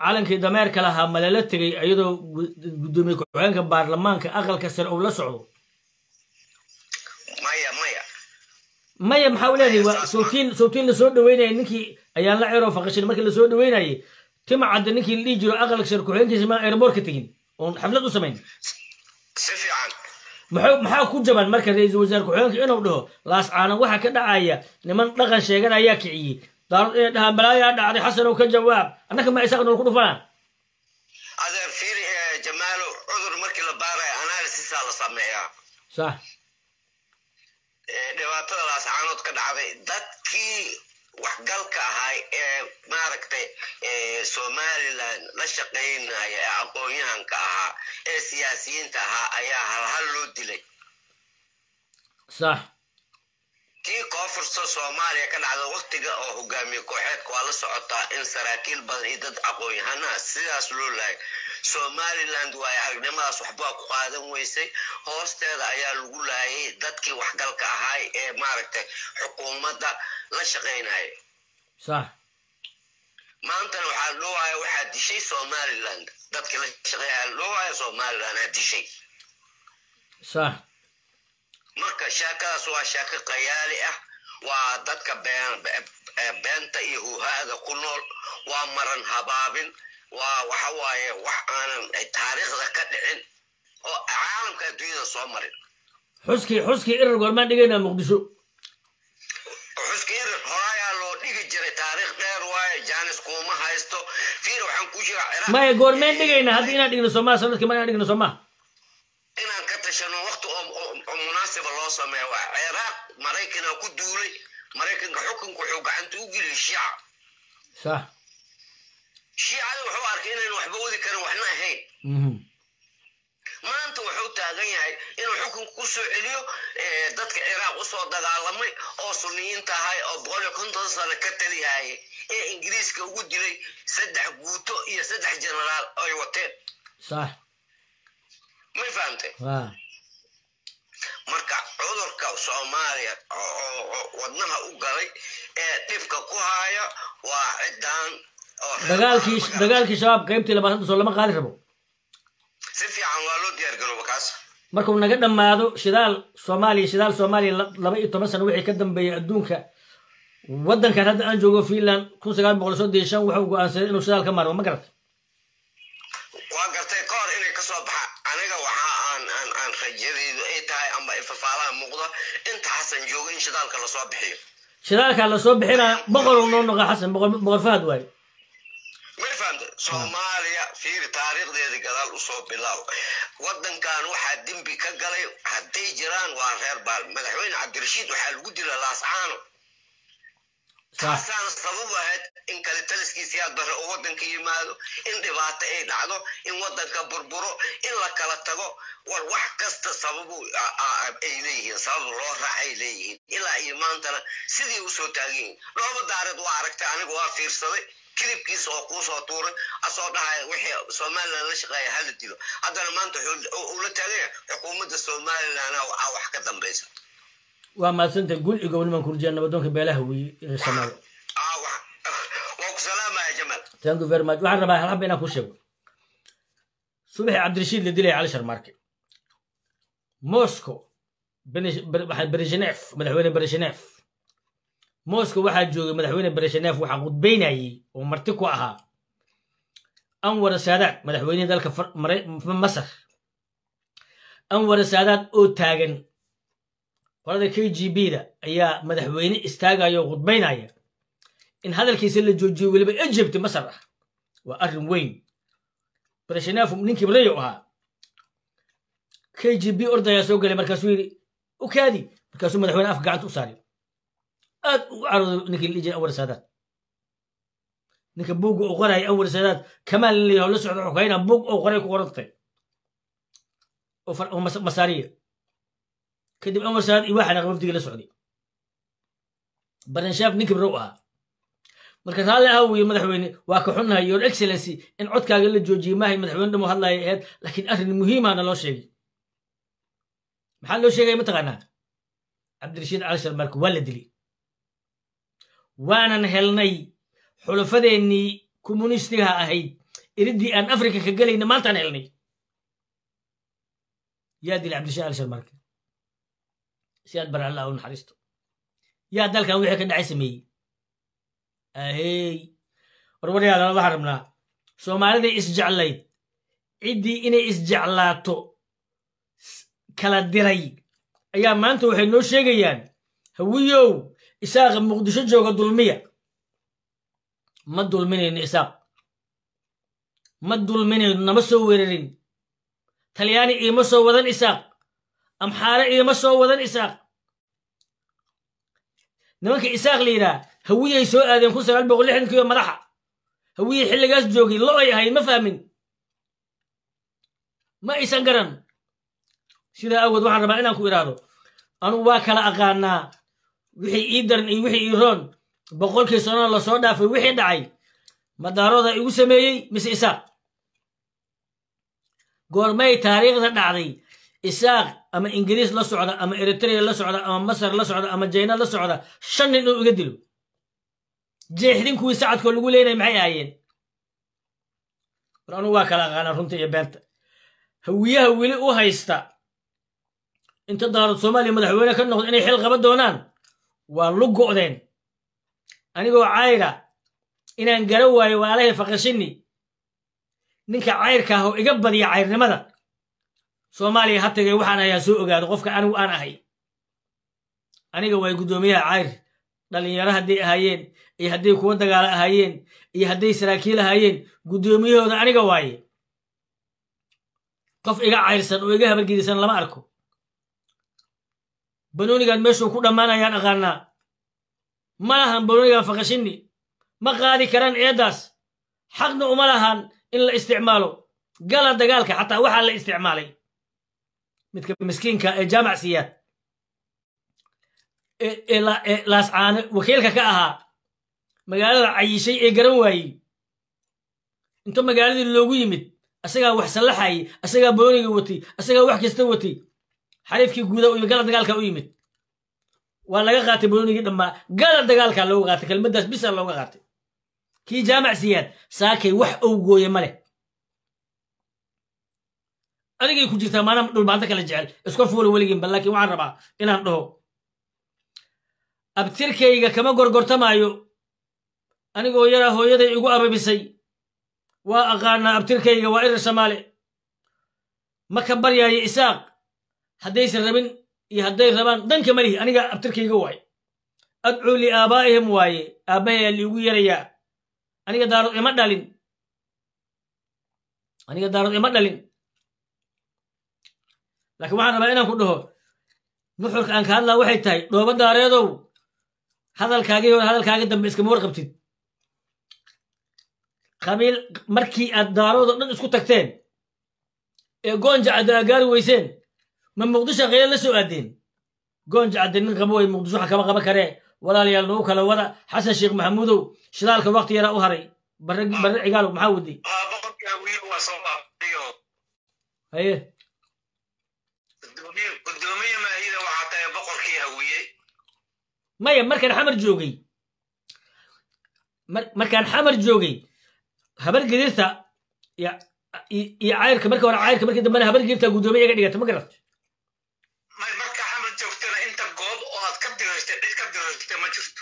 calankii dameerka lahaa malala tagay iyadoo gudoomiye ku-xigeenka baarlamaanka aqalka sare oo la socdo maya maxaa u leedahay waa sootiin la soo dhaweynayay ninkii ayaan la ciro faqashin markii la soo dhaweynayay tima cadda ninkii la dhihi jiro aqalka sare ku-xigeenkiisa ma airportka tegin oon xaflad u samayn maxaa ku jaban marka ra'iisul wasaare ku-xigeenka inuu dhaho laas caanan waxa ka dhacaya niman dhaqan sheegan ayaa kiciyey daarad ee dhahan balaayaa dhacday xasan oo ka jawaab annaka ma isaaq nool ku dhufanaa adeer fiir jamaalo cudur markii la baarayo analysis la sameeyaa صح dhibaatada laas caanood ka dhacday dadkii waxgalka ahaa maaragtay Somaliland la shaqeynaya aqoonyahanka ahaa siyaasiyiinta ahaa ayaa hal loo dilay صح kii koonfurta Soomaaliya ka dhacday waqtiga oo hogaamiye kooxeedka waa la socotaa in saraakiil badan iyo dad aqoonyahana sidaas loo laayay Somaliland waa aragnimadaas waxba ku qaadan weysay hoosteeda ayaa lagu laayay dadkii waxgalka ahaa maaragtay xukuumadda la shaqeynaya صح maantana waxa loo waayo waxa dishay Somaliland dadkii la shaqeeyay loo waayo Somaliland dishay صح marka shaakadaas waa shaaka qayaali ah waa dadka beenta iyo huhaada ku nool waa maran habaabin waa waxa waaye wax aanan taariikhda ka dhicin oo caalamka adduunyada soo marin xuski irir gormaan dhigayna muqdisho xuski irir horayaa loo dhigi jiray taariikh dheer waaye jaanis kuma haysto fiir waxaan ku sheegaa Ciraaq maya goormeen dhigayna haddii inaan dhigno Soomaaliya sanadkii ma inaan dhigno Soomaaliya inaan ka tashano waqti oo munaasib loo sameeyo waa Ciraaq Mareykanka ku duulay Mareykanka xukunku wuxuu gacanta u geliyay Shiica صح Shiicada wuxuu arkay inaan waxba wadi karin waxna ahayn maanta wuxuu taagan yahay inuu xukunku ku soo celiyo dadka Ciraaq u soo dagaalamay oo Sunniyiinta ahay oo 150 sano ka taliyay Ingiriiska ugu dilay 3 guuto iyo 3 generaal ay wateen صح ما فهمت marka cudurka Soomaaliya wadnaha u galay dhibka ku haya waa cidaan dagaalkii shabaab qaybtii labaad soo lama qaadi rabo si fiican waa loo diyaar garoobo kaas markuu naga dhamaado shidaal Soomaaliya 12 sano wixii ka dambeeyay adduunka wadankan hadda aan joogo Finland 1995 wuxuu go'aansaday inuu shidaal ka maarmo ma garatay waa gartay koor inay ka soo baxa aniga waxa aan rajadeydu ay tahay amba ifafaalaha muuqda inta xasan joogo in shidaalka la soo bixiyo شذاك على صوب حنا بقر ونون حسن بقر فهد واي ما فهمت سوماليا في تاريخ دي قال أصوب بالله ودن كان واحد دم بكجلي حتى جيران وغير بال مدحوين عبد الرشيد وحال ودي للأسعانه تحسان السبب واحد إن كان تلسكي سياد بره ودن كيمادو إن دبعت إيه دعو إن ودن كبربرو إن لك لا تجو والواحد كست السبب إليه سبب الله راح إليه إلى إيمان ترى سيدي وسوتاجين لو بدارت وعركت أنا جوا في صدي كليب كيس أو كوس أو طور أصابها وحي سومالي ليش غاية هل تلو هذا ما أنت ولا تلاقي حكومة السومالي أنا أو حكة تنبيس وما سنت تقول يقول ما نكون جانا بدونك بلاهوي السماء وسلام يا جمال thank you very much waxaan rabaa hal inaan ku sheego subax Cabdirashiid la dilay cali sharmarke Moscow Brezhnev madaxweyne Brezhnev Moscow waxa joogay madaxweyne Brezhnev waxa qudbeynayay oo marti ku ahaa Anwar Sadat madaxweyne dalka Masar Anwar Sadat oo taagan qolada KGB da ayaa madaxweyne istaagayo qudbeynaya in hadalkiisa la joojiyo waliba Egypt Masar waa arrin weyn Brezhnev ninkii balayo ahaa KGB ordaya soo galay markaasuu yiri u kaadi markaasuu madaxweyne afka gacanta u saaray aad u carooday ninkii la jira Anwar Sadat ninka buug oo qoray Anwar Sadat kamal leeyahay la socdo xogayna buug oo qoray ku qorantay oo Masariya kadib Anwar Sadat iyo waxana wafdiga la socday Brezhnev ninkii baro ahaa marka raali ah uu madaxweyne waa ka xunnahay your excellency in codkaaga la joojiyo maahay madaxweyne dhamo hadlay ahayd laakiin arrin muhiim ah loo sheegay maxaa loo sheegay mataqaanaa Cabdirashiid cali sharmarke waa la dilay waanan helnay xulafadeennii communistiga ahayd iridii aan Afrika ka galayna maantaan helnay yaa dilay Cabdirashiid cali sharmarke siyaad bar Allah u naxariisto yaa dalkan wixii ka dhacay sameeyay ahey warwaryaal waxaan rabnaa Soomaalida isjeclayd cidii inay isjeclaato kala diray ayaa maanta waxay noo sheegayaan hawiyow isaaq muqdisho jooga dulmiya ma dulminayno isaaq ma dulminayno nama soo weerarin talyaani iima soo wadan isaaq amxaare iima soo wadan isaaq nimanka isaaq liiraa hawiyay soo aadeen 1960 madaxa hawiyay xilligaas joogay loo ay ahayd ma fahmin ma isan garan sida awad waxaan rabaa inaan ku iraado anu waa kala aqaanaa wixii ii daran iyo wixii ii roon boqolkii sano la soo dhaafay wixii dhacay madaarooda igu sameeyay mise isaaq goormay taariikhda dhacday isaaq ama Ingiriis la socda ama Eritrea la socda ama Masar la socda ama Jayna la socda shan nin oo iga dilo jeexdin kuwii sacadkoo lagu leeyahay maxay ahaayeen anu waa kala aqaana runta iyo beenta hawiyaha weli u haysta inta daarad Soomaaliya madaxweyne ka noqdo inay xil qaban doonaan waa lu go'deen anigoo caayra inaan garo waayo walaalahay faqashini ninka cayrka ah oo iga badiya cayrnimada Soomaaliya hatagay waxaan ayaa soo ogaado qofka anigu aan ahay aniga way gudoomiyaha cayr dhalinyaro haday ahaayeen iyo haday kuwa dagaal ahaayeen iyo haday saraakiil ahaayeen gudoomiyahooda aniga waaye qof iga cayrsan oo iga habargidisan lama arko banoonigan meeshuu ku dhamaanayaan aqaanaa ma lahan banoonigan faqashini ma qaadi karaan eedaas xaqna uma lahan in la isticmaalo gala dagaalka xataa waxaa la isticmaalay midka miskiinka ee jaamac siyaad laascaane wakiilka ka ahaa magaalada cayishay ee garan waayey inta magaaladii loogu yimid asagaa wax sallaxayay asagaa booniga watay asagaa wax kasta watay xariifkii guuda iyo gala dagaalka u yimid waa laga qaatay boonigii dhammaa gala dagaalka looga qaatay kelmaddaas bisa looga qaatay kii jaamac siyaad saakay wax uu gooye ma leh adigay ku jirtaa maana dhulbaanta kala jecel iska fuula weligiinba laakiin waxaan rabaa inaan dhaho abtirkayga kama gorgortamaayo anigoo yaraa hooyaday igu ababisay waa aqaanaa abtirkayga waa irir Soomaali ma ka baryaayo isaaq haddaysan rabin iyo hadday rabaan danka malihi aniga abtirkayga waay أدعو لآبائهم واي آبائي اللي يقول يا أنا قدارو إمدالين أنا قدارو إمدالين لكن waxaan rabaa inaan ku dhaho nuxurka aan ka hadlaa waxay tahay dhooba daareedow hadalkaagii dambe iskama warqabtid qabiil markii aad daaroodo dhan isku tagteen ee goonja cadde agaari weyseen ma muqdisho qeyla la soo aadeen goonja cadde nin qabo way muqdisho waxa kama qaban karee walaalayaal nagu kala wada xasan sheekh maxamuudow shidaalka waqti yaraa u haray barre cigaalow maxaa wadi haye gudoomiye maahida waxaa tahay boqorkii hawiye maya markaan xamar joogay habar gidirta iyo cayrka marka hore cayrka markii dambena habar gidirta gudoomiye iga dhigata ma garat marka xamar joogtana inta goob oo aad ka diraysta cid ka diraysta ma jirto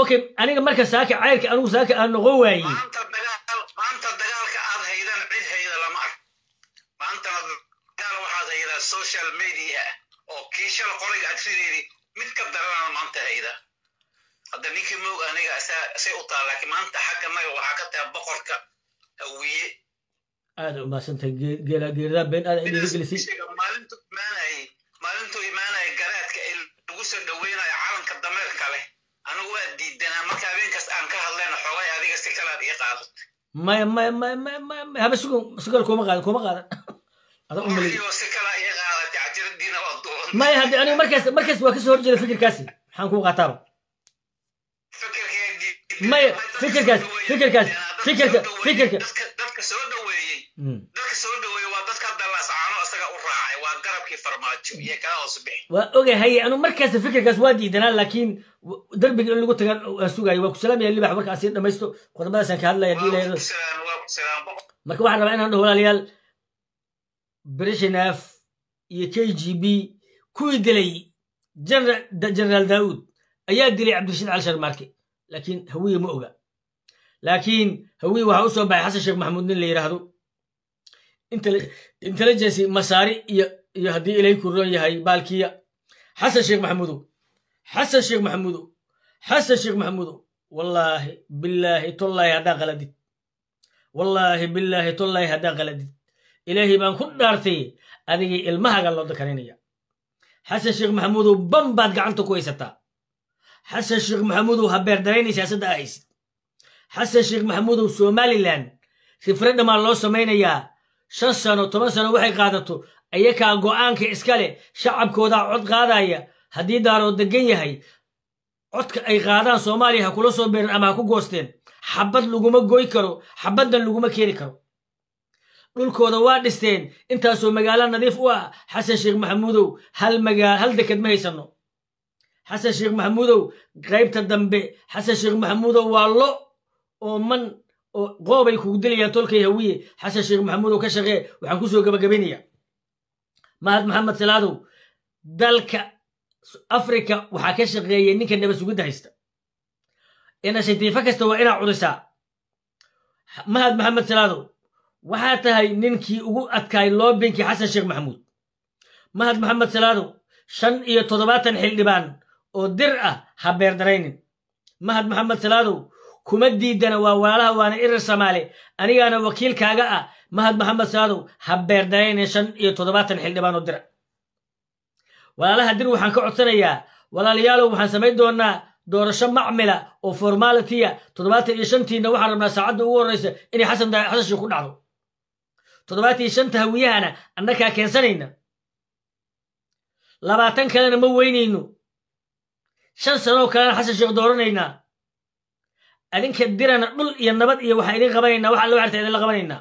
okay aniga marka saaka cayrka anigu saaka aan noqon waayey maanta dagaalka aad haydan cid hayda lama ark maantana dagaal waxaad haydaa social media oo kiishal qoriga aad fideedi mid ka darana maanta hayda hadda ninkii moog aniga say u taal laakiin maanta xagga naga waxaa ka tahay boqorka hawiye aad u maasantahay geedaa been aad ay dhiirigelisay maalintuu imaanaya garaadka ee lagu soo dhaweynayo calanka dameerka leh anigu waa diidanaa marka habeenkaas aan ka hadlayno xoogay adiga si kalaad ii qaadato maya haba sugal kuma qaadan ada u malay si kala ii qaadatay cajiradiina waa duwan maya hadda anigu markaas waa kasoo horjeeda fikirkaasi maxaan kuu qaataaba maya fikirka dadka soo dhaweeyey waa dadka dalaascaano isaga u raacay waa garabkii farmaajo iyo kala hoos bixi waa ogahay anu markaas fikirkaas waa diidanaa laakiin darbiga in lagu tagaan waan sugayo waa ku salaamaya libax marka aan sii dhamaysto qodobadaasaan ka hadlaya marka waxaan rabaa inaan dhaho walaalayaal breshanaaf iyo KGB kuwii dilay generaal daauud ayaa dilay cabdirashiid cali sharmaarke laakiin hawiye ma oga laakiin hawiye waxaa u soo baxay xasan sheekh maxamuud nin la yidhaahdo intelligency masaari iyo haddii ilay ku roon yahay baalkiya xasan sheekh maxamuudow wallaahi billaahi tollaahi haddaa qaladid ilaahay baan ku dhaartay adigii ilmahaga loo dakarinaya xasan sheekh maxamuudow ban baad gacanta ku haysataa xasan sheekh maxamuudow ha beerdaraynay siyaasadda a haysid xasan sheekh maxamuudow somalilan referendumaa loo samaynayaa 5 sano 10 sano waxay qaadato ayakaa go'aanka iska leh shacabkoodaa cod qaadaya haddii daaroo degan yahay codka ay qaadaan soomaaliya ha kula soo beeran ama ha ku goosteen xabad laguma goy karo xabaddan laguma keeni karo dhulkooda waa dhisteen intaasoo magaalo nadiif u ah xasan sheekh maxamuudow hal deked ma haysano xasan sheekh maxamuudow qaybta dambe xasan sheekh maxamuudow waa lo oo man oo qoobay kugu dilayaan tolkay hawiye xasan sheekh maxamuudow ka shaqee waxaan ku soo gabagabaynaya mahad maxamed salaadow dalka afrika waxaa ka shaqeeyay ninka nabad sugidda haysta inashatiifa kasta waa inaa cudisaa mahad maxamed salaadow waxaa tahay ninkii ugu adkaay loobinkii xasan sheekh maxamuud mahad maxamed salaadow 75 xildhibaan oo dir ah ha beerdaraynin mahad maxamed salaadow kuma diidana waa walaalaha waana irir samaale anigaana wakiilkaaga ah mahad maxamed salaadow ha beerdaraynin 75 xildhibaan oo dir walaalaha dir waxaan ka codsanayaa walaalayaalow waxaan samayn doonaa doorasho macmila oo formalitiya 75tiina waxaan rabnaa saacadda ugu horreysa inay xasan sheekh ku dhacdo 75 hawiyahana annakaa keensanayna 20 kalena ma weynayno 5 sano kalena xasan sheekh dooranaynaa adinka dirana dhul iyo nabad iyo waxaa idin qabanaynaa waxa loo xirta idinla qabanaynaa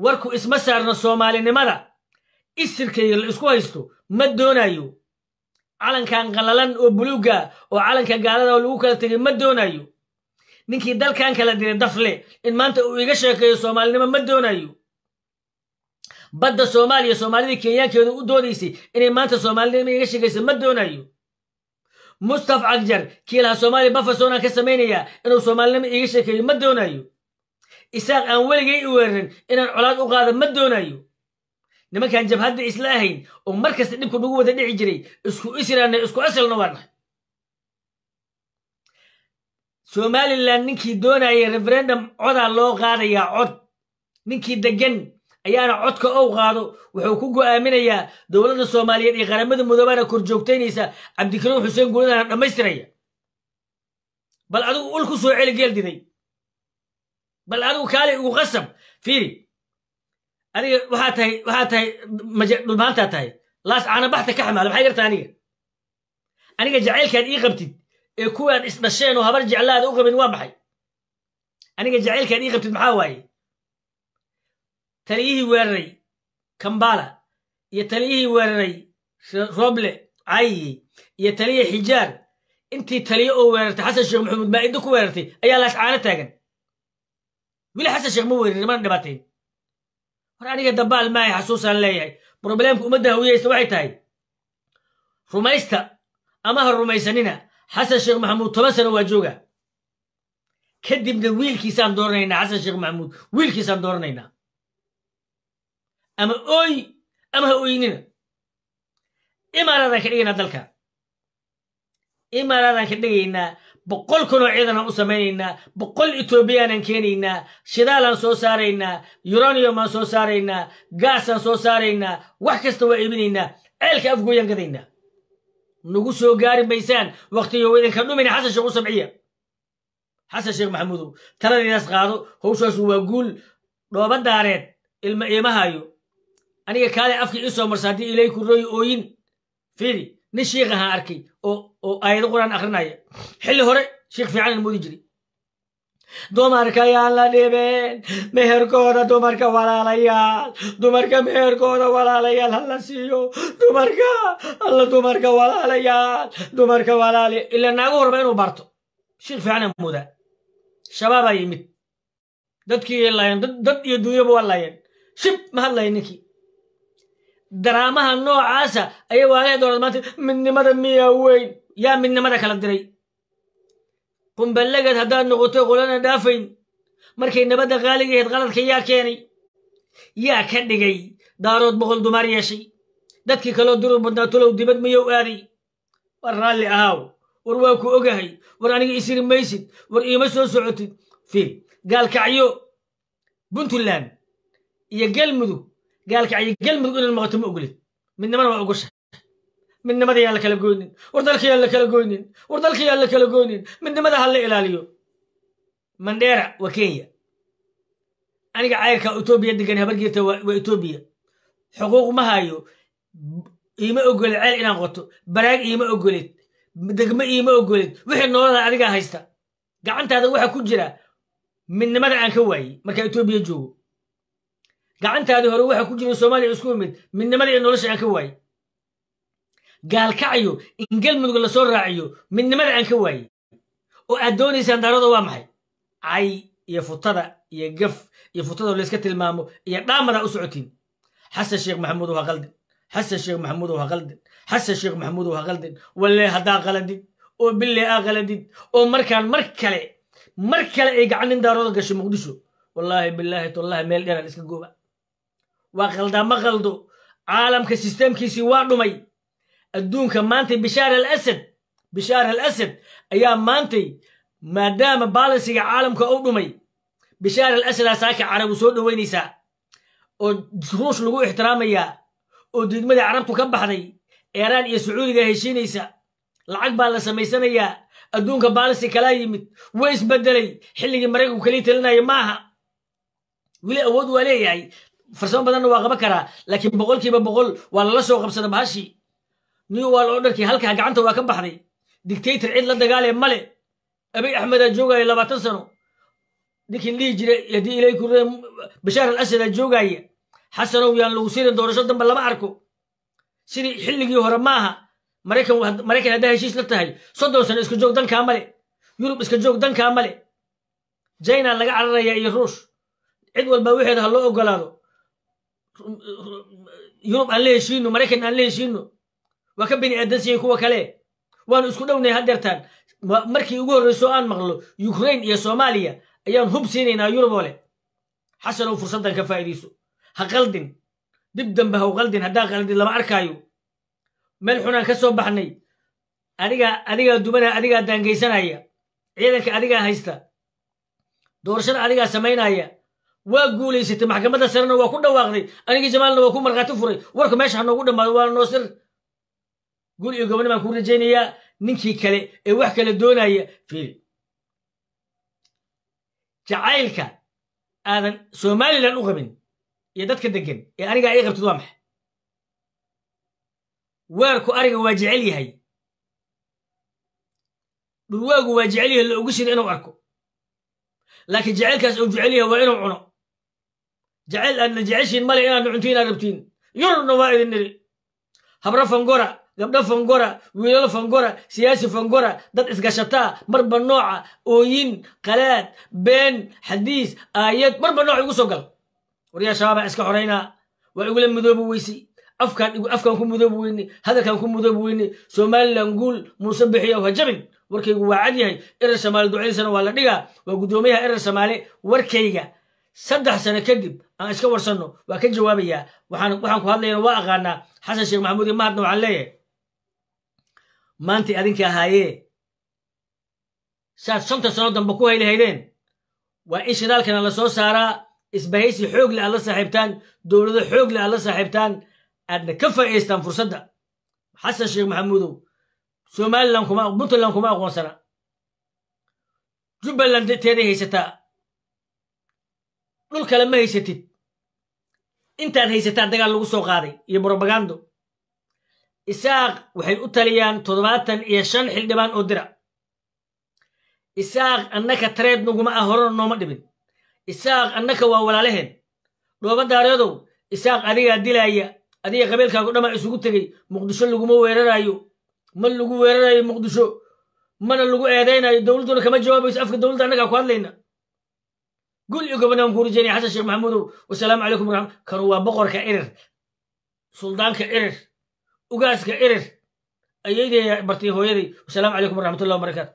warku isma saarno soomaalinimada isirkayga la isku haysto ma doonayo calankan qalalan oo buluuga oo calanka gaalada oo lagu kala tegay ma doonayo ninkii dalkan kala diray dafle in maanta uu iga sheekeeyo soomaalinimo ma doonayo badda soomaaliya soomaalidii kenyaankeedu u doodaysay inay maanta soomaalinimo iga sheekaysa ma doonayo mustaf cagjar kiilaha soomaaliya bafasoonaan ka samaynayaa inuu soomaalinimo iga sheekeeyo ma doonayo isaaq aan weligay i weerarin inaan colaad u qaada ma doonayo nimankaan jabhadda isla ahayn oo mar kasta dhibku nagu wada dhici jiray isku israanay isku asalna waa nahay somaliland ninkii doonaya referendum codaa loo qaadayaa cod ninkii degan ayaana codka ou qaado wuxuu ku go'aaminayaa dowladda soomaaliyeed iyo qaramada midoobana kor joogtaynaysa cabdikariim xuseen guuladana dhammaystiraya bal adigu ul ku soo celi geel diday bal adigu kaale ugu qasab fiiri adiga waxaa tahay dhulmaantaa tahay laas caana baxta ka xamaala maxay gartaa aniga jacaylkaad ii qabtid ee kuwaad isdhasheen oo habar jeclaada u qabin waa maxay aniga jacaylkaad ii qabtid maxaa waaye taliyihii weeraray kambala iyo taliyihii weeraray roble cayiye iyo taliyihii xijaar intii taliyo oo weerartay xasan sheekh maxamuud maa'ido ku weerartay ayaa laas caano taagan wili xasan sheekh ma weerarin mana dhibaatayn war aniga dabaal maahay xasuusaan leeyahay probleemka ummadda hawiyeysta waxay tahay rumaysta ama ha rumaysanina xasan sheekh maxamuud 10 sano waa jooga kadibna wiilkiisaan dooranaynaa xasan sheekh maxamuud wiilkiisaan dooranaynaa ama ooy ama ha ooynina imaaraadaan ka dhigaynaa dalka imaaraadaan ka dhigaynaa 100 kun oo ciidan aan u samaynaynaa 100 etoobiyaanan keenaynaa shidaalaan soo saaraynaa uraniumaan soo saaraynaa gaasaan soo saaraynaa wax kasta waa iibinaynaa ceelka afgooyaan gadaynaa nagu soo gaari maysaan waqtiyo idinka dhumina xasan sheekh u samciya xasan sheekh maxamuudow taladiidaas qaado howshaasu waa guul dhooba daareed ilma iimahayo aniga kaale afkii ii soo marsa haddii ilay ku rooyi ooyin fiiri nin shiikahaan arkay oo aayado quraan akrinaya xilli hore shiikh fiicanan moodi jiri dumarka yaan la dhibeen meherkooda dumarka walaalayaal dumarka meherkooda walaalayaal hala siiyo dumarka alla dumarka walaalayaal dumarka walaale ila naagu horba inuu barto shiikh fiicanan moodaa shabaabaa yimid dadkii laayeen dad iyo dunyaba waa laayeen shib ma hadlayn ninkii daraamaha noocaasa ayay waalahay doonad maanta midnimada miyaa weyn yaa midnimada kala diray qumballagad haddaad noqoto qolana dhaafayn markay nabadda qaaligaheed qaladka yaa keenay yaa ka dhigay daarood 100 dumar yeeshay dadkii kaloo durur badnaa tulow dibad miyou aaday war raalli ahaaw war waa ku ogahay war aniga isiri maysid war iima soo socotid fiir gaalkacyo puntland iyo galmudug gaalkacyo galmudug inaad maqato ma ogolid midnimana waa ogosha midnimada yaan la kala goynin war dalka yaan la kala goynin war dalka yaan la kala goynin midnimada ha la ilaaliyo mandheera waa kenya aniga cayrka etoobiya degan habargeerta waa etoobiya xuquuq ma hayo iima ogolid ceel inaan qoto baraag iima ogolid degmo iima ogolid wixii noloda adigaa haysta gacantaada waxa ku jira midnimada aan ka waayey markaa etoobiya joogo gacantaadii hore waxa ku jira soomaaliya isku imid midnimada iyo nolosha aan ka waayey gaalkacyo in galmudug la soo raaciyo midnimada aan ka waayey oo aad doonaysaan daarada waa maxay cay iyo futada iyo gaf iyo futada layska tilmaamo iyo dhaamada u socotiin xasan sheekh maxamuud waa qaldin xasan sheekh maxamuud waa qaldin xasan sheekh maxamuud waa qaldin walle haddaa qaladid oo bille aa qaladid oo mar kale ay gacanin daarooda gasho muqdisho wallaahi billaahi tallahi meel dheeraan iska gooba waa qaldaa ma qaldo caalamka sisteemkiisii waa dhumay adduunka maantay bishaar al asad ayaa maantay maadaama baalansiga caalamka u dhumay bishaar al asad asaaka carabu soo dhoweynaysaa oo ruush lagu ixtiraamayaa oo diidmadii carabtu ka baxday eeraan iyo sacuudiga heshiinaysa lacag baa la samaysanayaa adduunka baalansi kalaa yimid way isbedelay xilligii maraykanku kalii talinaya maaha weli awood waa leeyahay farsamo badanna waa qaban karaa laakiin 100% waa lala soo qabsada bahashii new wall orderkii halkaa gacanta waa ka baxday dictator cid la dagaalaya male abiy axmedaa joogaya 20 sano ninkii dhihi jiray haddii ilay ku bishaar al asad joogaya xasanow yaan lagu sirin doorasho dambe lama arko sidii xilligii hore maaha maraykan haddaa heshiis la tahay 30 sano iska joog dankaa male yurub iska joog dankaa male jayna laga cararaya iyo ruush cid walba wixeeda ha loo ogolaado yurub aan la heshiino maraykan aan la heshiino waa ka bini aadansiiyey kuwa kale waanu isku dhownay haddeertaan markii ugu horreyso aan maqlo ukraine iyo soomaaliya ayaan hub siinaynaa yurub oo leh xasanow fursaddan ka faa'iidayso ha qaldin dib dambe ha u qaldin haddaa qaldin lama arkaayo meel xunaan ka soo baxnay adigaa dumana adigaa daangaysanaya ciidanka adigaa haysta doorashada adigaa samaynaya waa guulaysatay maxkamadda sarena waa ku dhawaaqday anigii jamaalna waa ku markhaati furay warka meesha ha noogu dhammaado waa noo sir guul iyo goboni baan kuu rajaynayaa ninkii kale ee wax kale doonaya fiiri jacaylka aadan somalilan u qabin iyo dadka degan ee anigaa ii qabtid waa maxay weerku ariga waa jecel yahay dhurwaagu waa jecel yahay la ugu shida inuu arko laakiin jacaylkaas uu jecel yahay waa inuu cuno jacayl aadna jeceshiin male inaadna cunto inaad rabtiin yurubna waa idin niri habro fangora gabdho fangora wiilalo fangora siyaasi fangora dad isgashataa marba nooca ooyin qalaad been xadiis aayad marba nooca igu soo gal waryaa shabaabaa iska xoraynaa waa igula midoobi weysay afkaan ku midoobi weyne hadalkaan ku midoobi weyne somalilan guul muuse bixiya ha jabin warkaygu waa cad yahay erer soomaali ducadiisana waa la dhigaa waa guddoomiyaha erer soomaali warkayga 3 sano kadib aan iska warsanno waa ka jawaabayaa waxaan ku hadlayna waa aqaanaa xasan sheekh maxamuud iyo mahadna waxaan leeyahay maantay adinka ahaayee saad 5 sano dambe ku haylahaydeen waa in shidaalkana la soo saaraa isbahaysi xoog leh aad la saaxiibtaan dowlado xoog leh aad la saaxiibtaan aadna ka faa'iidaystaan fursadda xasan sheekh maxamuudow somalilan puntland kuma aqoonsana jubbaland teeday haysataa dhul kale ma haysatid intaad haysataa dagaal lagu soo qaaday iyo brobagando isaaq waxay u taliyaan 75 xildhibaan oo dira isaaq annaka tareed nuguma ah horena nooma dhibin isaaq annaka waa walaalaheen dhooba daareedow isaaq adigaa dilaya adiga qabiilkaagu dhammaa isugu tegey muqdisho laguma weerarayo ma lagu weerarayo muqdisho mana lagu eedaynayo dowladduna kama jawaabayso afka dowladda annagaa ku hadlayna gul iyo gobonaan kuu rajaynaya xasan sheekh maxamuudow wasalaamu calaykum waraxmat kanu waa boqorka erer suldaanka erer ugaaska erer ayaydaya bartay hooyaday wasalaamu calaykum waraxmatullahi wabarakaatu